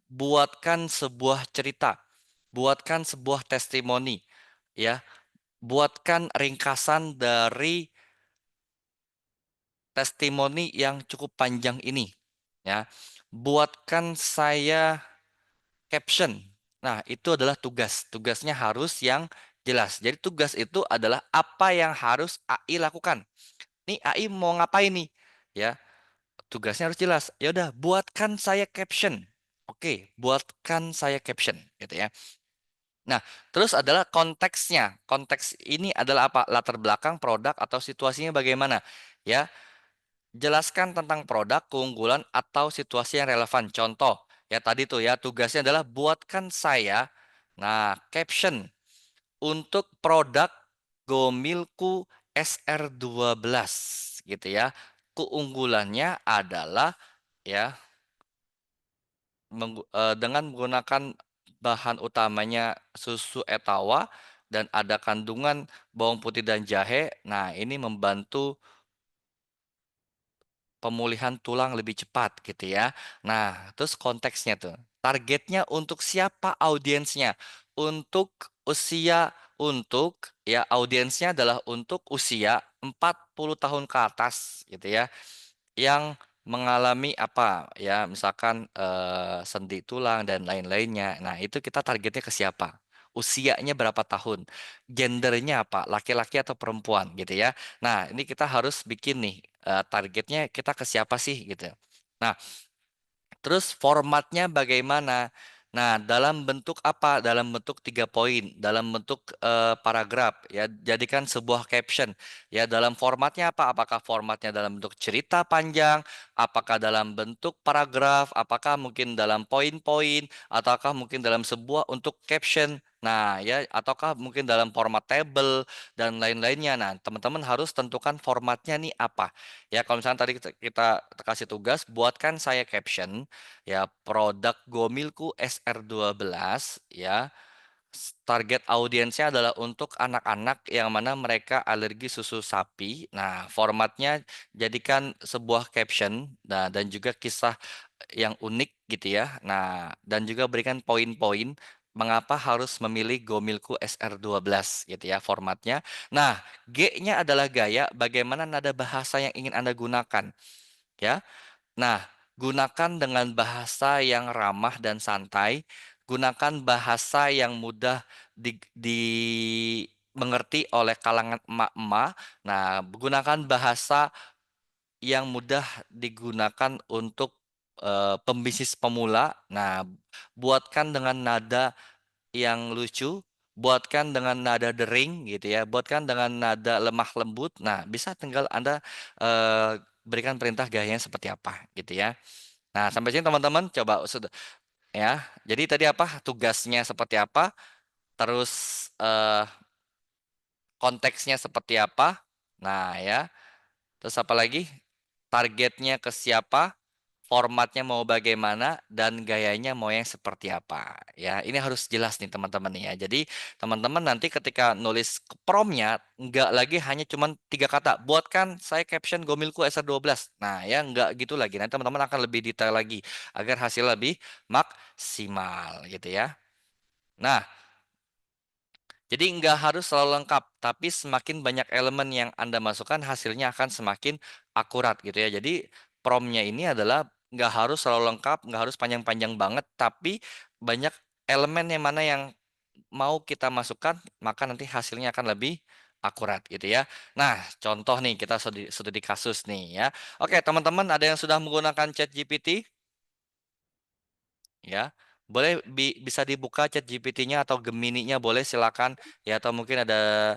Buatkan sebuah cerita, buatkan sebuah testimoni, ya, buatkan ringkasan dari testimoni yang cukup panjang ini, ya, buatkan saya caption. Nah, itu adalah tugas. Tugasnya harus yang jelas. Jadi tugas itu adalah apa yang harus AI lakukan. Nih AI mau ngapain nih? Ya, tugasnya harus jelas. Ya udah, buatkan saya caption. Oke, buatkan saya caption, gitu ya. Nah, terus adalah konteksnya. Konteks ini adalah apa? Latar belakang produk atau situasinya bagaimana? Ya, jelaskan tentang produk, keunggulan, atau situasi yang relevan. Contoh, ya tadi tuh ya, tugasnya adalah buatkan saya, nah, caption untuk produk Gomilku SR12, gitu ya. Keunggulannya adalah, ya, dengan menggunakan bahan utamanya susu etawa dan ada kandungan bawang putih dan jahe. Nah, ini membantu pemulihan tulang lebih cepat gitu ya. Nah, terus konteksnya tuh. Targetnya untuk siapa audiensnya? Untuk usia ya audiensnya adalah untuk usia 40 tahun ke atas gitu ya. Yang mengalami apa ya misalkan sendi tulang dan lain-lainnya. Nah, itu kita targetnya ke siapa? usianya berapa tahun, gendernya apa, laki-laki atau perempuan gitu ya. Nah, ini kita harus bikin nih targetnya kita ke siapa sih gitu. Nah, terus formatnya bagaimana? Nah, dalam bentuk apa? Dalam bentuk 3 poin, dalam bentuk paragraf, ya. Jadikan sebuah caption, ya. Dalam formatnya apa? Apakah formatnya dalam bentuk cerita panjang? Apakah dalam bentuk paragraf? Apakah mungkin dalam poin-poin? Ataukah mungkin dalam sebuah untuk caption? Nah, ya. Ataukah mungkin dalam format table dan lain-lainnya? Nah, teman-teman harus tentukan formatnya nih apa. Ya, kalau misalnya tadi kita kasih tugas, buatkan saya caption, ya, produk Gomilku SR12, ya. Target audiensnya adalah untuk anak-anak yang mana mereka alergi susu sapi. Nah, formatnya jadikan sebuah caption, nah, dan juga kisah yang unik gitu ya. Nah, dan juga berikan poin-poin mengapa harus memilih Gomilku SR12 gitu ya formatnya. Nah, G-nya adalah gaya, bagaimana nada bahasa yang ingin Anda gunakan, ya. Nah, gunakan dengan bahasa yang ramah dan santai. Gunakan bahasa yang mudah dimengerti oleh kalangan emak-emak. Nah, gunakan bahasa yang mudah digunakan untuk pembisnis pemula. Nah, buatkan dengan nada yang lucu, buatkan dengan nada dering gitu ya, buatkan dengan nada lemah lembut. Nah, bisa tinggal Anda berikan perintah gayanya seperti apa gitu ya. Nah, sampai sini teman-teman coba sudah ya. Jadi tadi apa? Tugasnya seperti apa? Terus konteksnya seperti apa? Nah, ya. Terus apa lagi? Targetnya ke siapa? Formatnya mau bagaimana dan gayanya mau yang seperti apa ya, ini harus jelas nih teman-teman ya. Jadi teman-teman nanti ketika nulis promptnya nggak lagi hanya cuman 3 kata, buatkan saya caption Gomilku SR12. Nah ya, nggak gitu lagi, nanti teman-teman akan lebih detail lagi agar hasil lebih maksimal gitu ya. Nah, jadi nggak harus selalu lengkap, tapi semakin banyak elemen yang Anda masukkan, hasilnya akan semakin akurat gitu ya. Jadi promptnya ini adalah nggak harus selalu lengkap, nggak harus panjang-panjang banget, tapi banyak elemen yang mana yang mau kita masukkan, maka nanti hasilnya akan lebih akurat gitu ya. Nah, contoh nih, kita sudah di kasus nih ya. Oke, teman-teman ada yang sudah menggunakan ChatGPT? Ya, boleh bisa dibuka chat GPT-nya atau Gemini-nya, boleh silakan ya, atau mungkin ada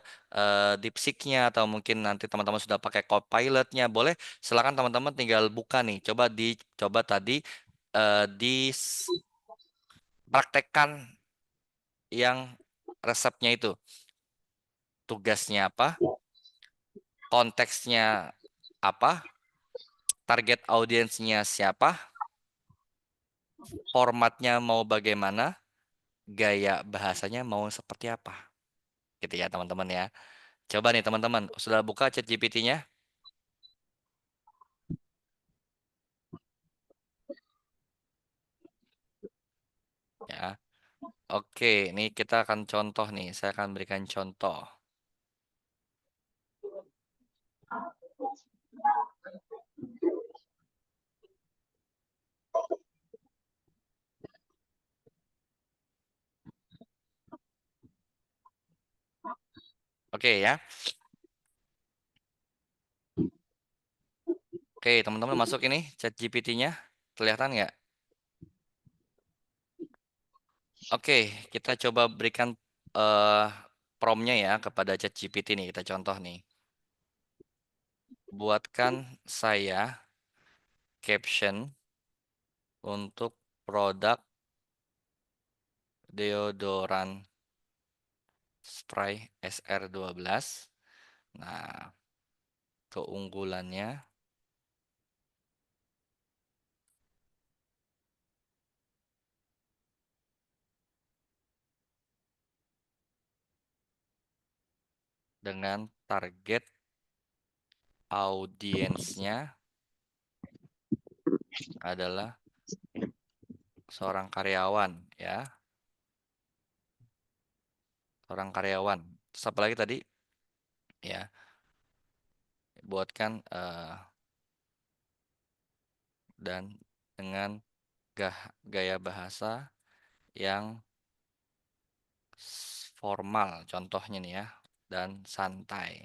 DeepSeek-nya, atau mungkin nanti teman-teman sudah pakai Copilot-nya, boleh silakan teman-teman tinggal buka nih, coba tadi dipraktekkan yang resepnya itu, tugasnya apa, konteksnya apa, target audiensnya siapa, formatnya mau bagaimana, gaya bahasanya mau seperti apa, gitu ya teman-teman ya. Coba nih teman-teman, sudah buka chat GPT-nya? Ya. Oke, ini kita akan contoh nih. Saya akan berikan contoh. Oke ya. Oke, teman-teman masuk ini chat GPT-nya. Kelihatan nggak? Oke, kita coba berikan eh prompt-nya ya kepada chat GPT nih. Kita contoh nih. Buatkan saya caption untuk produk deodoran spray SR12. Nah, keunggulannya dengan target audiensnya adalah seorang karyawan ya, seorang karyawan. Terus apa lagi tadi? Ya, buatkan dan dengan gaya bahasa yang formal contohnya nih ya, dan santai.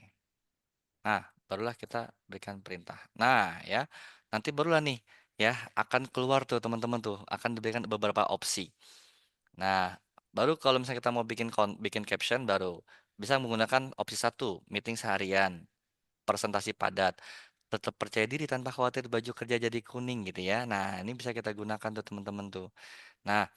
Nah, barulah kita berikan perintah. Nah, ya, nanti barulah nih ya akan keluar tuh teman-teman tuh, akan diberikan beberapa opsi. Nah, baru kalau misalnya kita mau bikin caption baru bisa menggunakan opsi satu, meeting seharian, presentasi padat, tetap percaya diri tanpa khawatir baju kerja jadi kuning gitu ya. Nah, ini bisa kita gunakan tuh teman-teman tuh. Nah,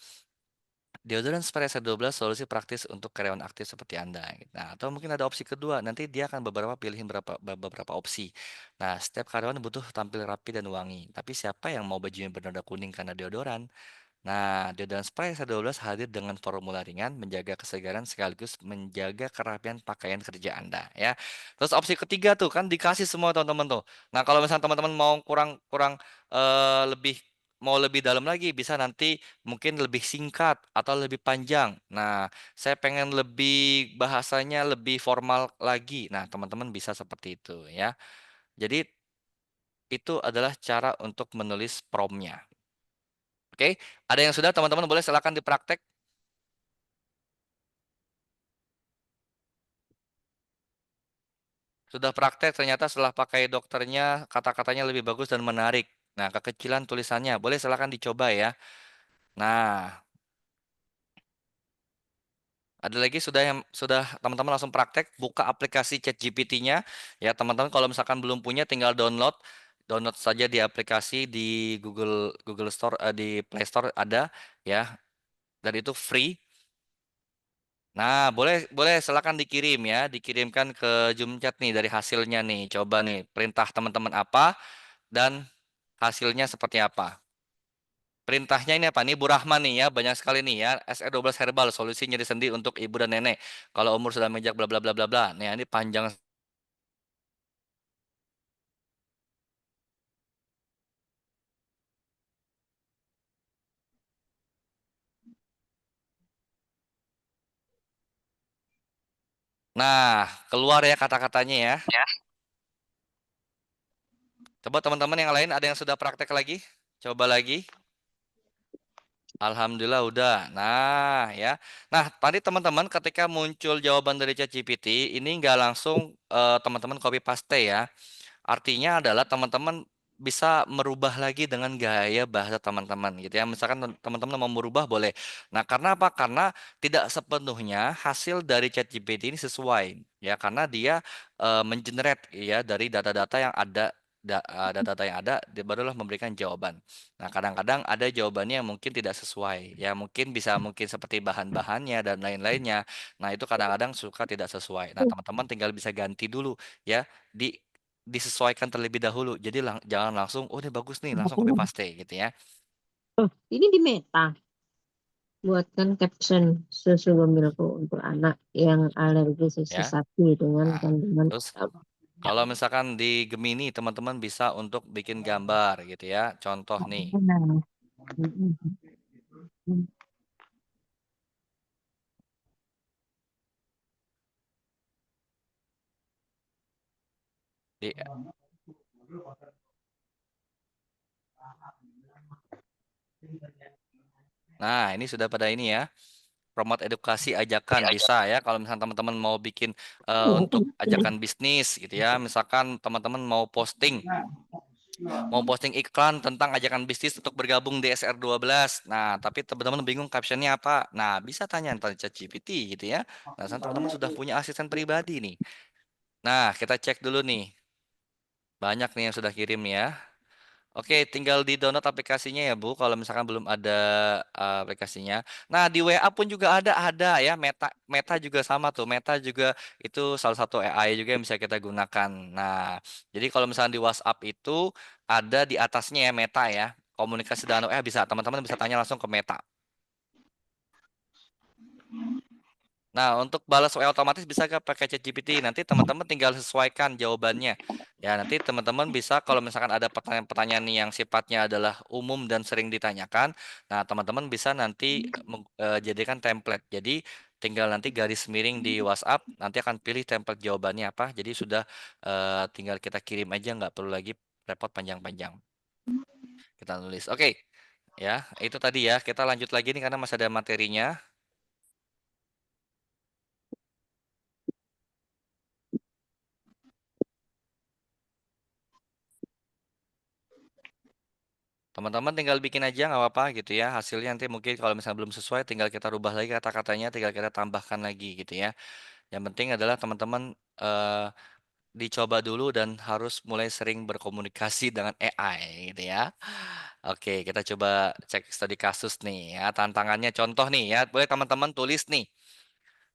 deodoran spray SR12 solusi praktis untuk karyawan aktif seperti Anda. Nah, atau mungkin ada opsi kedua, nanti dia akan pilihin beberapa opsi. Nah, setiap karyawan butuh tampil rapi dan wangi. Tapi siapa yang mau bajunya bernoda kuning karena deodoran? Nah, deodoran spray S12 hadir dengan formula ringan, menjaga kesegaran sekaligus menjaga kerapian pakaian kerja Anda, ya. Terus opsi ketiga tuh kan dikasih semua teman-teman tuh. Nah, kalau misalnya teman-teman mau kurang kurang lebih dalam lagi bisa nanti mungkin lebih singkat atau lebih panjang. Nah, saya pengen lebih bahasanya lebih formal lagi. Nah, teman-teman bisa seperti itu ya. Jadi itu adalah cara untuk menulis prompt-nya. Oke, ada yang sudah teman-teman boleh silakan dipraktek. Sudah praktek ternyata setelah pakai dokternya kata-katanya lebih bagus dan menarik. Nah, kekecilan tulisannya boleh silakan dicoba ya. Nah, ada lagi sudah teman-teman langsung praktek buka aplikasi ChatGPT-nya ya teman-teman kalau misalkan belum punya tinggal download saja di aplikasi di Google Store di Play Store ada ya dan itu free. Nah, boleh boleh silakan dikirim ya, dikirimkan ke Zoom chat nih dari hasilnya nih. Coba nih, perintah teman-teman apa dan hasilnya seperti apa. Perintahnya ini apa nih, Bu Rahman nih ya, banyak sekali nih ya. SE12 Herbal, solusi nyeri sendi untuk ibu dan nenek. Kalau umur sudah menginjak bla bla bla bla bla. Nih, ini panjang. Nah, keluar ya kata-katanya ya. Coba teman-teman yang lain ada yang sudah praktek lagi? Coba lagi. Alhamdulillah udah. Nah, ya. Nah, tadi teman-teman ketika muncul jawaban dari ChatGPT, ini nggak langsung teman-teman copy paste ya. Artinya adalah teman-teman bisa merubah lagi dengan gaya bahasa teman-teman gitu ya. Misalkan teman-teman mau merubah boleh. Nah, karena apa? Karena tidak sepenuhnya hasil dari ChatGPT ini sesuai ya karena dia mengenerate ya dari data-data yang ada data-data yang ada dia barulah memberikan jawaban. Nah, kadang-kadang ada jawabannya yang mungkin tidak sesuai. Ya, mungkin seperti bahan-bahannya dan lain-lainnya. Nah, itu kadang-kadang suka tidak sesuai. Nah, teman-teman tinggal bisa ganti dulu ya disesuaikan terlebih dahulu. Jadi jangan langsung, oh ini bagus nih, langsung copy paste gitu ya. Oh, ini di Meta. Buatkan caption susu hamilku untuk anak yang alergi susu Ya. sapi dengan Nah, kandungan terus kalau misalkan di Gemini teman-teman bisa untuk bikin gambar gitu ya. Contoh nih. Di, nah, ini sudah pada ini ya. Promote edukasi ajakan bisa ya kalau misalkan teman-teman mau bikin untuk ajakan bisnis gitu ya. Misalkan teman-teman mau posting iklan tentang ajakan bisnis untuk bergabung di SR12. Nah, tapi teman-teman bingung captionnya apa. Nah, bisa tanya ChatGPT gitu ya. Nah, sekarang teman-teman sudah punya asisten pribadi nih. Nah, kita cek dulu nih. Banyak nih yang sudah kirim ya. Oke, tinggal di-download aplikasinya ya, Bu, kalau misalkan belum ada aplikasinya. Nah, di WA pun juga ada ya, Meta Meta juga sama tuh. Meta juga itu salah satu AI juga yang bisa kita gunakan. Nah, jadi kalau misalkan di WhatsApp itu ada di atasnya ya Meta ya. Komunikasi dengan WA bisa, teman-teman bisa tanya langsung ke Meta. Nah, untuk balas WA otomatis bisa nggak pakai ChatGPT? Nanti teman-teman tinggal sesuaikan jawabannya. Ya, nanti teman-teman bisa kalau misalkan ada pertanyaan-pertanyaan nih yang sifatnya adalah umum dan sering ditanyakan, nah teman-teman bisa nanti jadikan template. Jadi tinggal nanti garis miring di WhatsApp, nanti akan pilih template jawabannya apa. Jadi sudah tinggal kita kirim aja, nggak perlu lagi repot panjang-panjang. Kita nulis. Oke, ya itu tadi ya. Kita lanjut lagi nih karena masih ada materinya. Teman-teman tinggal bikin aja nggak apa-apa gitu ya. Hasilnya nanti mungkin kalau misalnya belum sesuai tinggal kita rubah lagi kata-katanya, tinggal kita tambahkan lagi gitu ya. Yang penting adalah teman-teman dicoba dulu dan harus mulai sering berkomunikasi dengan AI gitu ya. Oke, kita coba cek studi kasus nih ya. Tantangannya contoh nih ya. Boleh teman-teman tulis nih.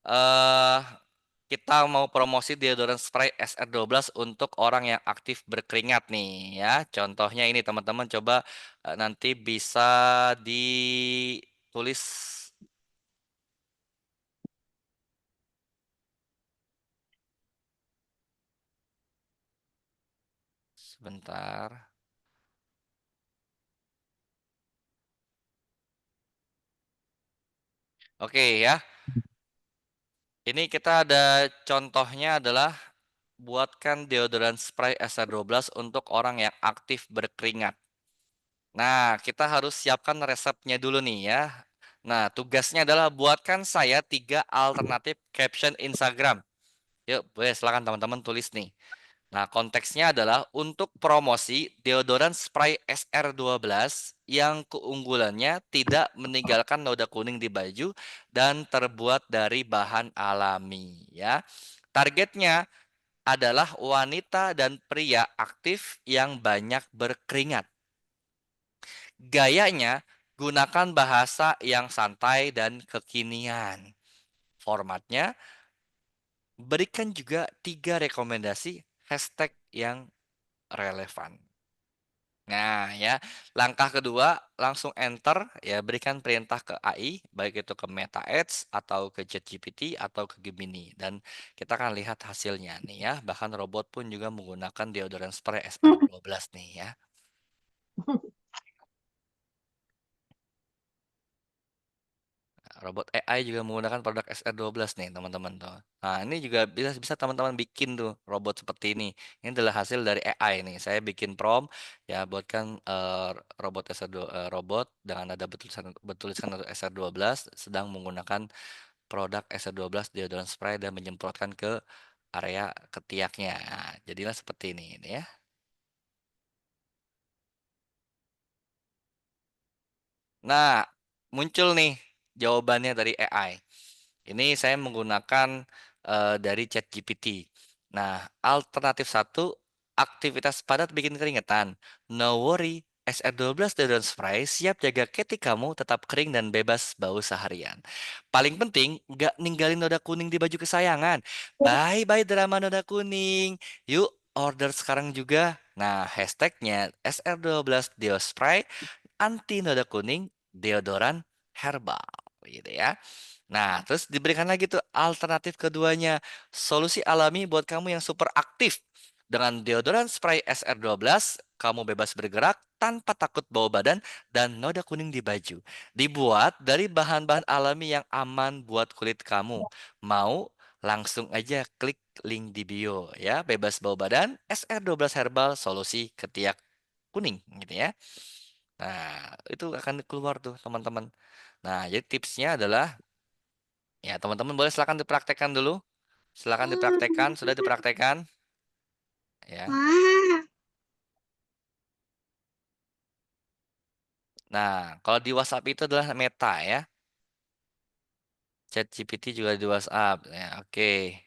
eh Kita mau promosi deodoran spray SR12 untuk orang yang aktif berkeringat nih ya. Contohnya ini teman-teman coba nanti bisa ditulis sebentar. Oke ya. Ini kita ada contohnya adalah buatkan deodoran spray SR12 untuk orang yang aktif berkeringat. Nah, kita harus siapkan resepnya dulu nih ya. Nah, tugasnya adalah buatkan saya 3 alternatif caption Instagram. Yuk, boleh silakan teman-teman tulis nih. Nah, konteksnya adalah untuk promosi deodoran spray SR12 yang keunggulannya tidak meninggalkan noda kuning di baju dan terbuat dari bahan alami ya. Targetnya adalah wanita dan pria aktif yang banyak berkeringat. Gayanya gunakan bahasa yang santai dan kekinian. Formatnya berikan juga 3 rekomendasi hashtag yang relevan. Nah, ya, langkah kedua langsung enter ya, berikan perintah ke AI baik itu ke Meta Ads atau ke ChatGPT atau ke Gemini dan kita akan lihat hasilnya nih ya. Bahkan robot pun juga menggunakan deodoran spray SR12 nih ya. Robot AI juga menggunakan produk SR12 nih teman-teman tuh. Nah, ini juga bisa bisa teman-teman bikin tuh robot seperti ini. Ini adalah hasil dari AI nih. Saya bikin prompt ya buatkan robot robot dengan ada bertuliskan SR12 sedang menggunakan produk SR12 deodorant spray dan menyemprotkan ke area ketiaknya. Nah, jadilah seperti ini ya. Nah, muncul nih jawabannya dari AI. Ini saya menggunakan dari ChatGPT. Nah, alternatif satu, aktivitas padat bikin keringetan. No worry, SR12 deodorant spray siap jaga ketik kamu tetap kering dan bebas bau seharian. Paling penting, nggak ninggalin noda kuning di baju kesayangan. Bye-bye drama noda kuning. Yuk, order sekarang juga. Nah, hashtagnya SR12 Deo Spray anti noda kuning deodoran herbal gitu ya. Nah, terus diberikan lagi tuh alternatif keduanya, solusi alami buat kamu yang super aktif. Dengan deodoran spray SR12, kamu bebas bergerak tanpa takut bau badan dan noda kuning di baju. Dibuat dari bahan-bahan alami yang aman buat kulit kamu. Mau? Langsung aja klik link di bio ya. Bebas bau badan, SR12 Herbal solusi ketiak kuning gitu ya. Nah, itu akan keluar tuh teman-teman. Nah, jadi tipsnya adalah ya teman-teman boleh silakan dipraktekkan dulu. Silakan dipraktekkan, sudah dipraktekkan ya. Nah, kalau di WhatsApp itu adalah Meta ya. ChatGPT juga di WhatsApp ya. Oke.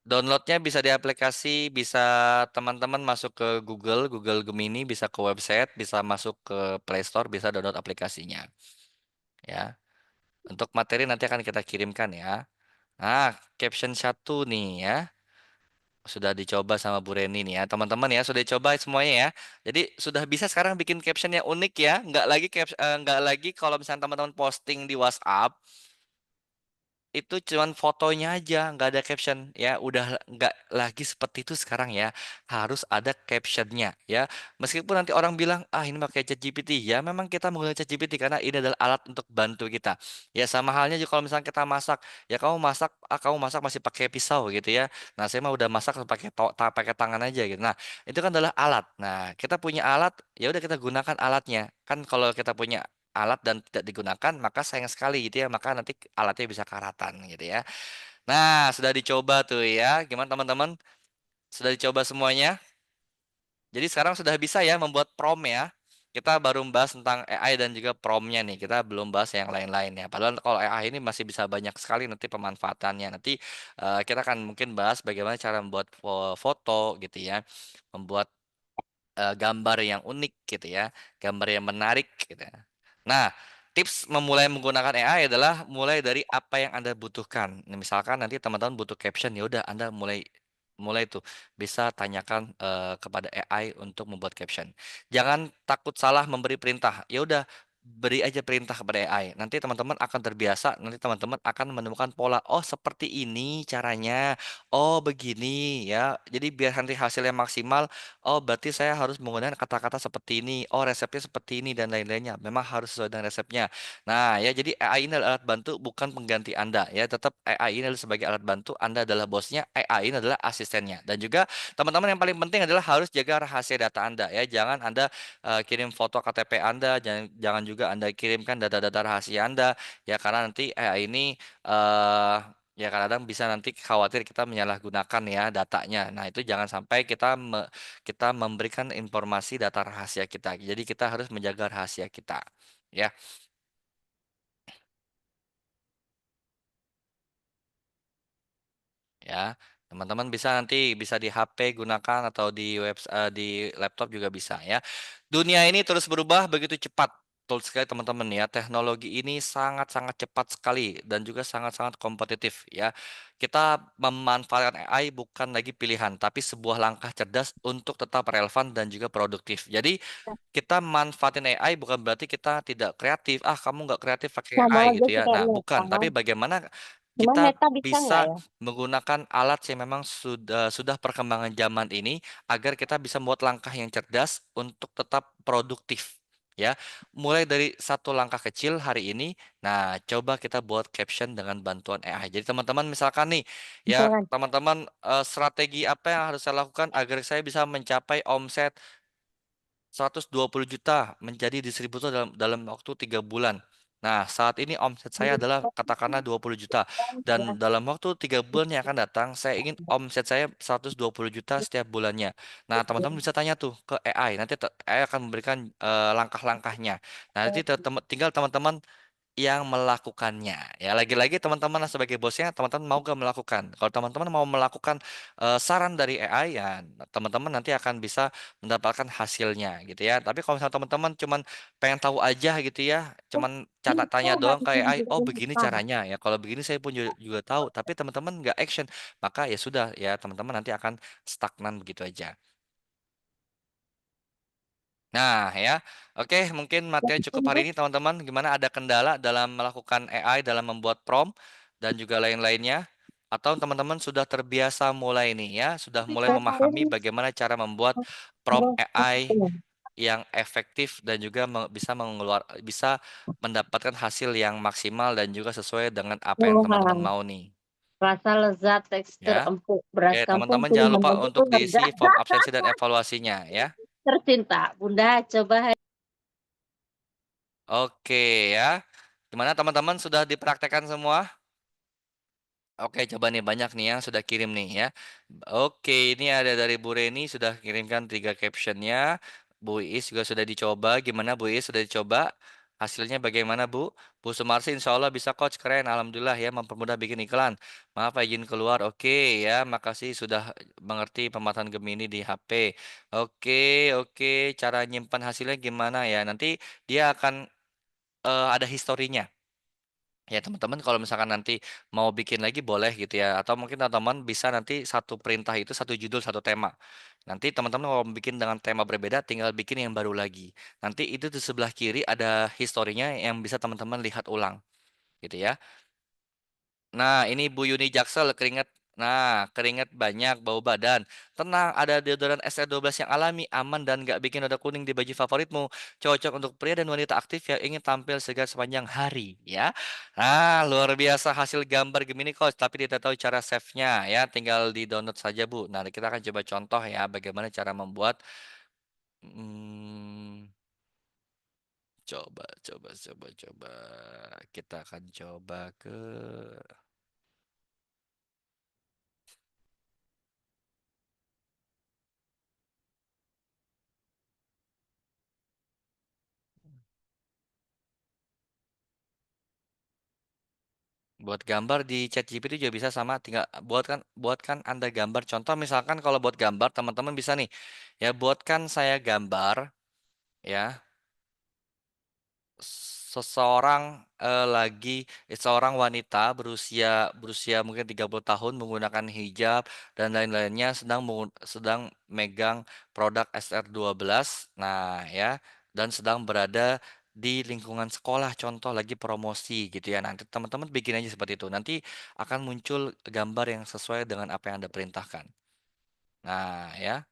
Downloadnya bisa di aplikasi, bisa teman-teman masuk ke Google Gemini, bisa ke website, bisa masuk ke Play Store, bisa download aplikasinya ya. Untuk materi nanti akan kita kirimkan ya. Nah, caption satu nih ya. Sudah dicoba sama Bu Reni nih ya. Teman-teman ya, sudah dicoba semuanya ya. Jadi sudah bisa sekarang bikin caption yang unik ya. Nggak lagi kalau misalnya teman-teman posting di WhatsApp itu cuman fotonya aja, nggak ada caption ya. Udah nggak lagi seperti itu sekarang ya. Harus ada captionnya ya. Meskipun nanti orang bilang, ah ini pakai ChatGPT. Ya memang kita menggunakan ChatGPT karena ini adalah alat untuk bantu kita. Ya sama halnya juga kalau misalnya kita masak. Ya kamu masak masih pakai pisau gitu ya. Nah saya mah udah masak pakai tangan aja gitu. Nah itu kan adalah alat. Nah kita punya alat, ya udah kita gunakan alatnya. Kan kalau kita punya alat dan tidak digunakan, maka sayang sekali gitu ya, maka nanti alatnya bisa karatan gitu ya. Nah, sudah dicoba tuh ya. Gimana teman-teman? Sudah dicoba semuanya? Jadi sekarang sudah bisa ya membuat prompt ya. kita baru membahas tentang AI dan juga promnya nih. Kita belum bahas yang lain-lainnya. Padahal kalau AI ini masih bisa banyak sekali nanti pemanfaatannya. Nanti kita akan mungkin bahas bagaimana cara membuat foto gitu ya, membuat gambar yang unik gitu ya, gambar yang menarik gitu ya. Nah, tips memulai menggunakan AI adalah mulai dari apa yang Anda butuhkan. Nah, misalkan nanti teman-teman butuh caption, ya udah Anda mulai mulai tuh bisa tanyakan kepada AI untuk membuat caption. Jangan takut salah memberi perintah. Ya udah beri aja perintah kepada AI. Nanti teman-teman akan terbiasa, nanti teman-teman akan menemukan pola. Oh, seperti ini caranya. Oh, begini ya. Jadi biar nanti hasilnya maksimal. Oh, berarti saya harus menggunakan kata-kata seperti ini. Oh, resepnya seperti ini dan lain-lainnya. Memang harus sesuai dengan resepnya. Nah, ya jadi AI ini adalah alat bantu bukan pengganti Anda ya. Tetap AI ini adalah sebagai alat bantu, Anda adalah bosnya, AI ini adalah asistennya. Dan juga teman-teman yang paling penting adalah harus jaga rahasia data Anda ya. Jangan Anda kirim foto KTP Anda, jangan juga Anda kirimkan data-data rahasia Anda ya karena nanti AI ini eh ya kadang-kadang bisa nanti khawatir kita menyalahgunakan ya datanya. Nah, itu jangan sampai kita memberikan informasi data rahasia kita. Jadi kita harus menjaga rahasia kita. Ya, ya. Teman-teman bisa nanti bisa di HP gunakan atau di laptop juga bisa ya. Dunia ini terus berubah begitu cepat. Betul sekali teman-teman ya. Teknologi ini sangat-sangat cepat sekali dan juga sangat-sangat kompetitif ya. Kita memanfaatkan AI bukan lagi pilihan, tapi sebuah langkah cerdas untuk tetap relevan dan juga produktif. Jadi kita manfaatin AI bukan berarti kita tidak kreatif. Ah, kamu nggak kreatif pakai Sama AI aja gitu sih ya. kayak Nah, Meta. bukan. Tapi bagaimana Cuman kita Meta bisa nggak bisa ya? menggunakan alat yang memang sudah perkembangan zaman ini agar kita bisa membuat langkah yang cerdas untuk tetap produktif. Ya, mulai dari satu langkah kecil hari ini. Nah, coba kita buat caption dengan bantuan AI. Jadi teman-teman misalkan nih, ya Misalkan, teman-teman strategi apa yang harus saya lakukan agar saya bisa mencapai omset 120 juta menjadi distributor dalam waktu 3 bulan. Nah, saat ini omset saya adalah katakanlah 20 juta. Dan dalam waktu 3 bulan yang akan datang, saya ingin omset saya 120 juta setiap bulannya. Nah, teman-teman bisa tanya tuh ke AI. Nanti AI akan memberikan langkah-langkahnya. Nah, nanti tinggal teman-teman yang melakukannya. Ya, lagi-lagi teman-teman sebagai bosnya, teman-teman mau gak melakukan? Kalau teman-teman mau melakukan saran dari AI, ya teman-teman nanti akan bisa mendapatkan hasilnya gitu ya. Tapi kalau misalnya teman-teman cuman pengen tahu aja gitu ya, cuman tanya doang ke AI, oh begini caranya ya. Kalau begini saya pun juga tahu, tapi teman-teman nggak action, maka ya sudah ya teman-teman nanti akan stagnan begitu aja. Nah, ya. Oke, mungkin materi cukup hari ini teman-teman. Gimana ada kendala dalam melakukan AI dalam membuat prompt dan juga lain-lainnya? Atau teman-teman sudah terbiasa mulai nih ya, sudah mulai memahami bagaimana cara membuat prompt AI yang efektif dan juga bisa mendapatkan hasil yang maksimal dan juga sesuai dengan apa yang teman-teman Tuhan, mau nih, rasa lezat, tekstur ya. empuk, Oke, beras kampung, teman-teman jangan pilihan lupa baju untuk harga diisi form absensi dan evaluasinya ya. tercinta. Bunda, coba Oke ya. Gimana teman-teman sudah dipraktekkan semua? Oke, coba nih banyak nih yang sudah kirim nih ya. Oke, ini ada dari Bu Reni sudah kirimkan 3 captionnya. Bu Iis juga sudah dicoba. Gimana Bu Iis sudah dicoba? Hasilnya bagaimana Bu? Bu Sumarsi insya Allah bisa coach keren. Alhamdulillah ya mempermudah bikin iklan. Maaf izin keluar. Oke ya, makasih sudah mengerti pemetaan Gemini di HP. Oke, oke. Cara nyimpan hasilnya gimana ya? Nanti dia akan ada historinya. Ya teman-teman kalau misalkan nanti mau bikin lagi boleh gitu ya atau mungkin teman-teman bisa nanti satu perintah itu satu judul satu tema. Nanti teman-teman kalau bikin dengan tema berbeda tinggal bikin yang baru lagi. Nanti itu di sebelah kiri ada historinya yang bisa teman-teman lihat ulang gitu ya. Nah, ini Bu Yuni Jaksel keringat. Nah, keringat banyak, bau badan. Tenang, ada deodoran SR12 yang alami, aman dan nggak bikin noda kuning di baju favoritmu. Cocok untuk pria dan wanita aktif yang ingin tampil segar sepanjang hari, ya. Nah, luar biasa hasil gambar Gemini Coach, tapi tidak tahu cara save-nya, ya. Tinggal di-download saja, Bu. Nah, kita akan coba contoh ya, bagaimana cara membuat. Hmm, coba. Kita akan coba ke. Buat gambar di ChatGPT juga bisa sama, tinggal buatkan Anda gambar. Contoh misalkan kalau buat gambar teman-teman bisa nih, ya buatkan saya gambar ya seseorang seorang wanita berusia berusia mungkin 30 tahun menggunakan hijab dan lain-lainnya sedang megang produk SR12. Nah, ya, dan sedang berada di lingkungan sekolah, contoh lagi promosi gitu ya. Nanti teman-teman bikin aja seperti itu. Nanti akan muncul gambar yang sesuai dengan apa yang Anda perintahkan. Nah, ya.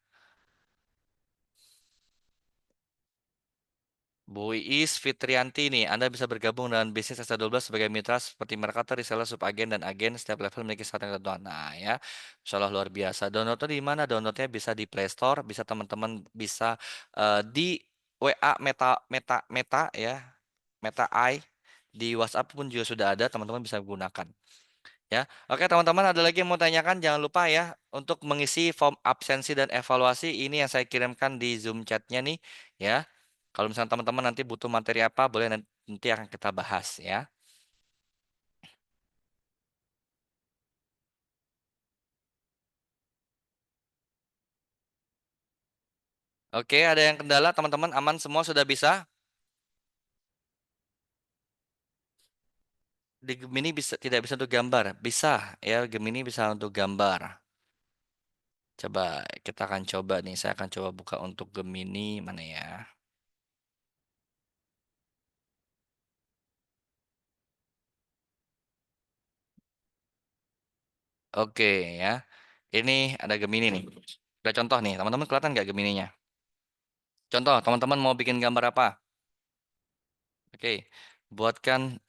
Bu Iis Fitrianti nih, Anda bisa bergabung dengan bisnis S12 sebagai mitra seperti marketer, reseller, subagen, dan agen. Setiap level memiliki strategi ketentuan. Nah, ya, Insya Allah luar biasa. Downloadnya di mana? Downloadnya bisa di Play Store, bisa teman-teman bisa di WA Meta Meta Meta ya, Meta AI. Di WhatsApp pun juga sudah ada, teman-teman bisa gunakan. Ya, oke teman-teman, ada lagi yang mau tanyakan? Jangan lupa ya untuk mengisi form absensi dan evaluasi ini yang saya kirimkan di Zoom chatnya nih, ya. Kalau misalnya teman-teman nanti butuh materi apa, boleh nanti akan kita bahas ya. Oke, ada yang kendala teman-teman? Aman semua sudah bisa? Di Gemini bisa tidak bisa untuk gambar? Bisa ya, Gemini bisa untuk gambar. Coba kita akan coba nih, saya akan coba buka untuk Gemini mana ya? Oke ya. Ini ada Gemini nih. Udah contoh nih, teman-teman kelihatan nggak Gemininya? Contoh, teman-teman mau bikin gambar apa? Oke, buatkan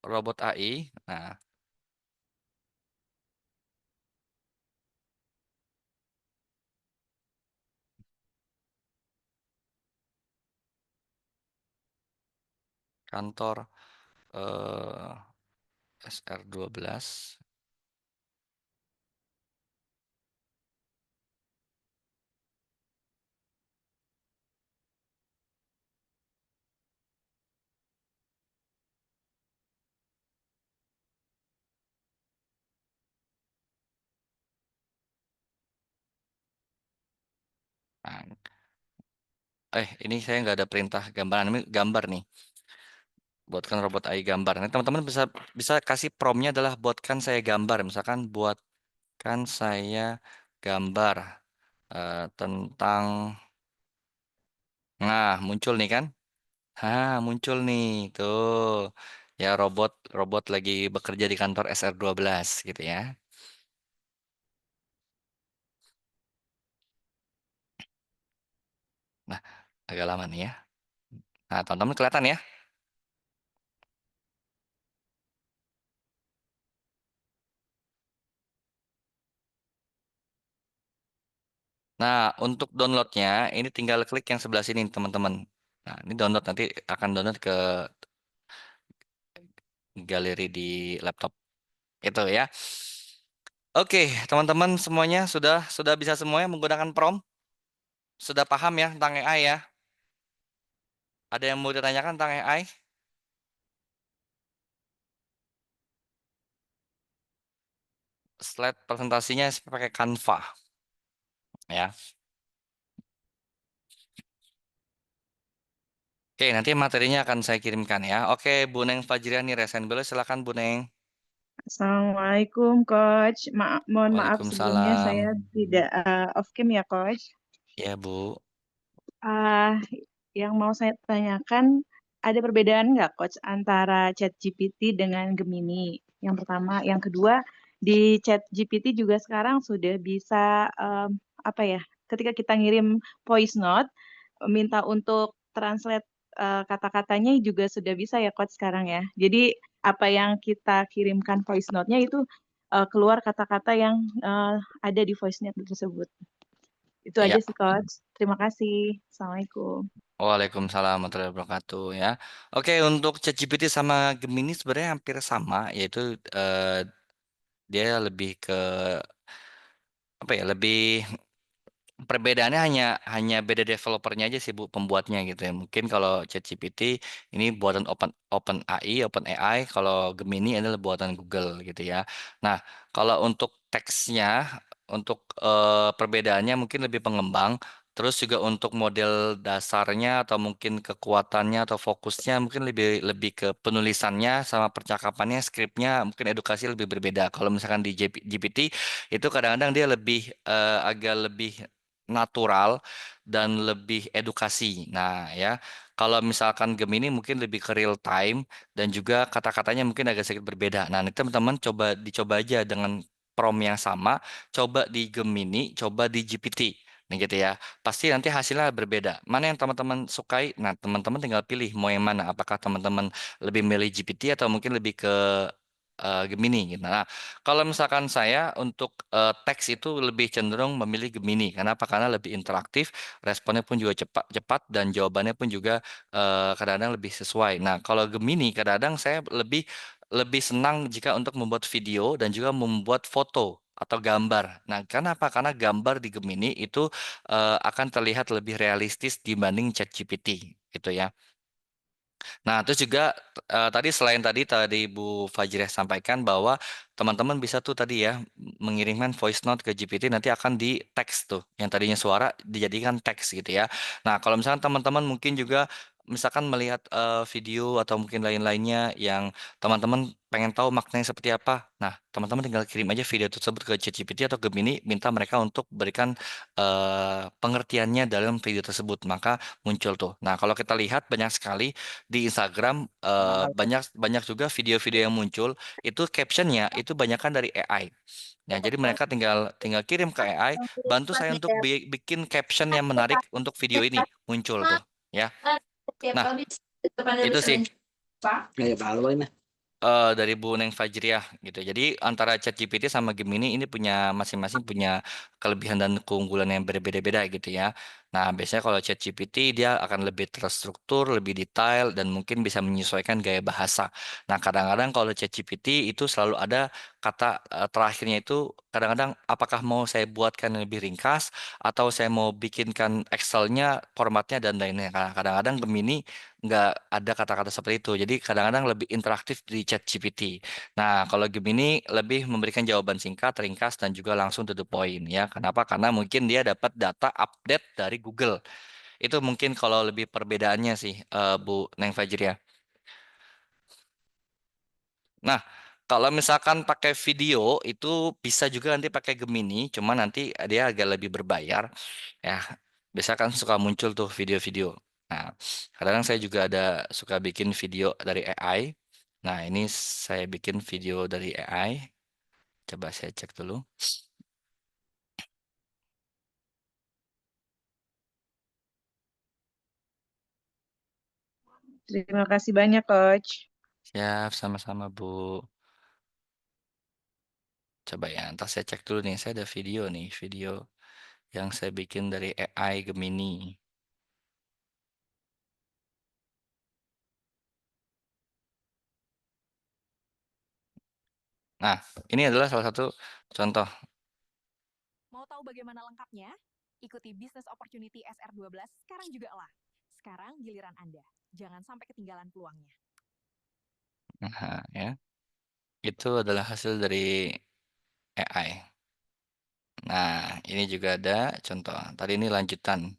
robot AI. Nah, kantor eh, SR12. Nah, ini saya nggak ada perintah gambaran, ini gambar nih. Buatkan robot AI gambar. Nah, teman-teman bisa bisa kasih promptnya adalah buatkan saya gambar. Misalkan buatkan saya gambar tentang. Nah, muncul nih kan? Muncul nih. Tuh. Ya, robot robot lagi bekerja di kantor SR12 gitu ya. Nah, agak lama nih ya. Nah, teman-teman kelihatan ya? Nah, untuk downloadnya, ini tinggal klik yang sebelah sini, teman-teman. Nah, ini download nanti akan download ke galeri di laptop. Itu ya. Oke, teman-teman semuanya sudah bisa semuanya menggunakan prompt? Sudah paham ya tentang AI ya? Ada yang mau ditanyakan tentang AI? Slide presentasinya pakai Canva ya. Oke, nanti materinya akan saya kirimkan ya. Oke, Bu Neng Fajriani Resen boleh silakan Bu Neng. Assalamualaikum, Coach. Mohon maaf sebelumnya Waalaikumsalam. saya tidak off cam ya, Coach. Ya, Bu. Ah, yang mau saya tanyakan, ada perbedaan nggak, Coach, antara ChatGPT dengan Gemini? Yang pertama, yang kedua, di ChatGPT juga sekarang sudah bisa apa ya? Ketika kita ngirim voice note, minta untuk translate kata-katanya juga sudah bisa ya, Coach, sekarang ya. Jadi apa yang kita kirimkan voice note-nya itu keluar kata-kata yang ada di voice note tersebut. Itu aja Iya. sih, Coach. Terima kasih. Assalamualaikum. Waalaikumsalam warahmatullahi wabarakatuh ya. Oke, untuk ChatGPT sama Gemini sebenarnya hampir sama, yaitu dia lebih ke apa ya? Lebih Perbedaannya hanya beda developernya aja sih Bu, pembuatnya gitu ya. Mungkin kalau ChatGPT ini buatan Open AI, kalau Gemini adalah buatan Google gitu ya. Nah, kalau untuk teksnya, untuk perbedaannya mungkin lebih pengembang. Terus juga untuk model dasarnya atau mungkin kekuatannya atau fokusnya mungkin lebih lebih ke penulisannya sama percakapannya, skripnya mungkin edukasi lebih berbeda. Kalau misalkan di GPT itu kadang-kadang dia lebih agak lebih natural dan lebih edukasi. Nah, ya, kalau misalkan Gemini mungkin lebih ke real time dan juga kata-katanya mungkin agak sedikit berbeda. Nah, nanti teman-teman dicoba aja dengan prompt yang sama, coba di Gemini, coba di GPT. Nih gitu ya. Pasti nanti hasilnya berbeda. Mana yang teman-teman sukai? Nah, teman-teman tinggal pilih mau yang mana. Apakah teman-teman lebih milih GPT atau mungkin lebih ke Gemini gitu. Nah, kalau misalkan saya untuk teks itu lebih cenderung memilih Gemini. Kenapa? Karena lebih interaktif, responnya pun juga cepat, cepat dan jawabannya pun juga kadang-kadang lebih sesuai. Nah, kalau Gemini kadang-kadang saya lebih lebih senang jika untuk membuat video dan juga membuat foto atau gambar. Nah, kenapa? Karena gambar di Gemini itu akan terlihat lebih realistis dibanding ChatGPT gitu ya. Nah, terus juga tadi selain tadi Bu Fajriah sampaikan bahwa teman-teman bisa tuh tadi ya mengirimkan voice note ke GPT nanti akan di teks tuh yang tadinya suara dijadikan teks gitu ya. Nah, kalau misalkan teman-teman mungkin juga misalkan melihat video atau mungkin lain-lainnya yang teman-teman pengen tahu maknanya seperti apa. Nah, teman-teman tinggal kirim aja video tersebut ke ChatGPT atau Gemini minta mereka untuk berikan pengertiannya dalam video tersebut. Maka muncul tuh. Nah, kalau kita lihat banyak sekali di Instagram banyak banyak juga video-video yang muncul itu captionnya itu banyakan dari AI. Nah, jadi mereka tinggal tinggal kirim ke AI, bantu saya untuk bikin caption yang menarik untuk video ini muncul tuh, ya. Nah, itu sih dari Bu Neng Fajriah gitu. Jadi antara ChatGPT sama Gemini ini punya masing-masing punya kelebihan dan keunggulan yang berbeda-beda gitu ya. Nah, biasanya kalau ChatGPT dia akan lebih terstruktur, lebih detail dan mungkin bisa menyesuaikan gaya bahasa. Nah, kadang-kadang kalau ChatGPT itu selalu ada kata terakhirnya itu kadang-kadang apakah mau saya buatkan yang lebih ringkas atau saya mau bikinkan Excel-nya, formatnya dan lainnya. Nah, kadang-kadang Gemini nggak ada kata-kata seperti itu. Jadi kadang-kadang lebih interaktif di chat GPT. Nah, kalau Gemini lebih memberikan jawaban singkat, ringkas, dan juga langsung to the point ya. Kenapa? Karena mungkin dia dapat data update dari Google. Itu mungkin kalau lebih perbedaannya sih, Bu Neng Fajriah. Nah, kalau misalkan pakai video itu bisa juga nanti pakai Gemini, cuma nanti dia agak lebih berbayar. Ya, biasa kan suka muncul tuh video-video. Nah, kadang saya juga ada suka bikin video dari AI. Nah, ini saya bikin video dari AI. Coba saya cek dulu. Terima kasih banyak, Coach. Siap, sama-sama Bu. Coba ya, ntar saya cek dulu nih. Saya ada video nih, video yang saya bikin dari AI Gemini. Nah, ini adalah salah satu contoh. Mau tahu bagaimana lengkapnya? Ikuti Business Opportunity SR12 sekarang juga lah. Sekarang giliran Anda. Jangan sampai ketinggalan peluangnya. Nah, ya. Itu adalah hasil dari AI. Nah, ini juga ada contoh. Tadi ini lanjutan.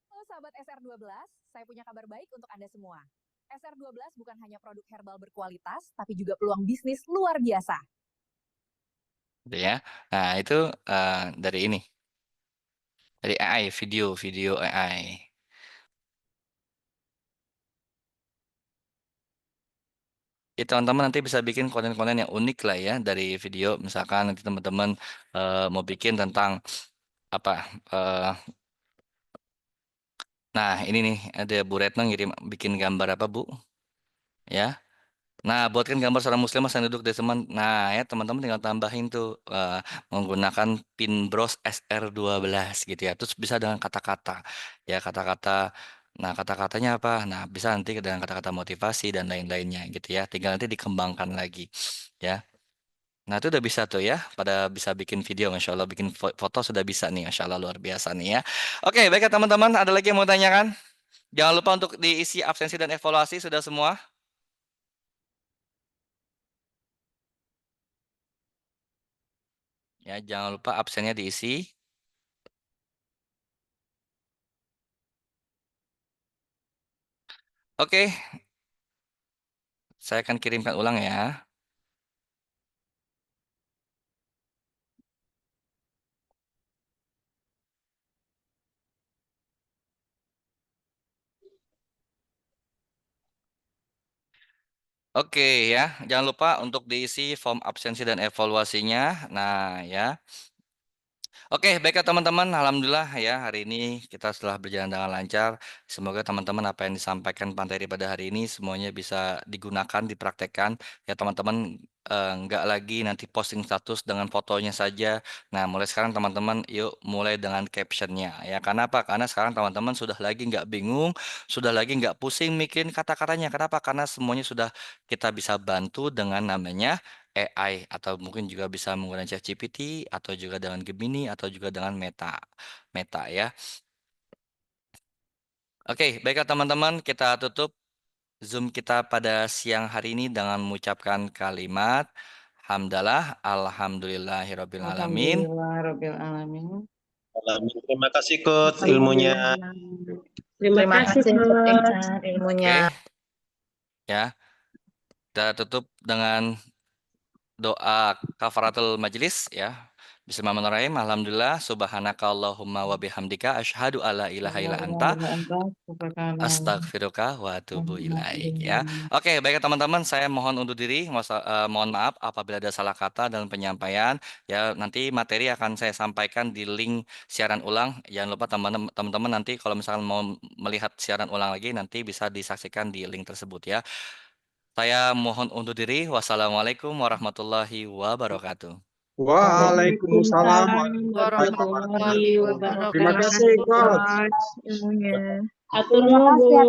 Halo sahabat SR12, saya punya kabar baik untuk Anda semua. SR12 bukan hanya produk herbal berkualitas, tapi juga peluang bisnis luar biasa. Gitu ya. Nah, itu dari ini. Dari AI, video AI. Ya, teman-teman nanti bisa bikin konten-konten yang unik lah ya dari video. Misalkan nanti teman-teman mau bikin tentang apa? eh, nah, ini nih ada Bu Retno ngirim bikin gambar apa Bu? Ya. Nah, buatkan gambar seorang muslimah yang duduk di teman. Nah, ya teman-teman tinggal tambahin tuh menggunakan pin bros SR12 gitu ya. Terus bisa dengan kata-kata. Ya, kata-kata. Nah, kata-katanya apa? Nah, bisa nanti dengan kata-kata motivasi dan lain-lainnya gitu ya. Tinggal nanti dikembangkan lagi. Ya. Nah, itu udah bisa tuh ya, pada bisa bikin video, Masya Allah, bikin foto sudah bisa nih, Masya Allah, luar biasa nih ya. Oke, baik ya teman-teman, ada lagi yang mau tanyakan? Jangan lupa untuk diisi absensi dan evaluasi, sudah semua? Ya, jangan lupa absennya diisi. Oke, saya akan kirimkan ulang ya. Oke ya, jangan lupa untuk diisi form absensi dan evaluasinya. Nah ya. Oke, baiklah teman-teman. Alhamdulillah ya hari ini kita setelah berjalan dengan lancar. Semoga teman-teman apa yang disampaikan materi pada hari ini semuanya bisa digunakan, dipraktekkan. Ya teman-teman nggak lagi nanti posting status dengan fotonya saja. Nah mulai sekarang teman-teman yuk mulai dengan captionnya. Ya karena apa? Karena sekarang teman-teman sudah lagi nggak bingung, sudah lagi nggak pusing mikirin kata-katanya. Kenapa? Karena semuanya sudah kita bisa bantu dengan namanya AI atau mungkin juga bisa menggunakan ChatGPT atau juga dengan Gemini atau juga dengan Meta ya. Oke, baiklah teman-teman, kita tutup Zoom kita pada siang hari ini dengan mengucapkan kalimat hamdalah alhamdulillahirabbil alamin. Alhamdulillahirobbilalamin. Terima kasih Coach ilmunya. Terima kasih Coach ilmunya. Oke. Ya. Kita tutup dengan doa kafaratul majelis ya. Bismillahirrahmanirrahim. Alhamdulillah subhanakallahumma wa bihamdika asyhadu alla ilaha illa anta astagfiruka wa atubu ilaik ya. Oke, baiklah teman-teman, saya mohon undur diri. Mohon maaf apabila ada salah kata dalam penyampaian. Ya, nanti materi akan saya sampaikan di link siaran ulang. Jangan lupa teman-teman nanti kalau misalkan mau melihat siaran ulang lagi nanti bisa disaksikan di link tersebut ya. Saya mohon undur diri. Wassalamualaikum warahmatullahi wabarakatuh. Waalaikumsalam warahmatullahi wabarakatuh. Terima kasih Coach. Ilmunya. Terima kasih atas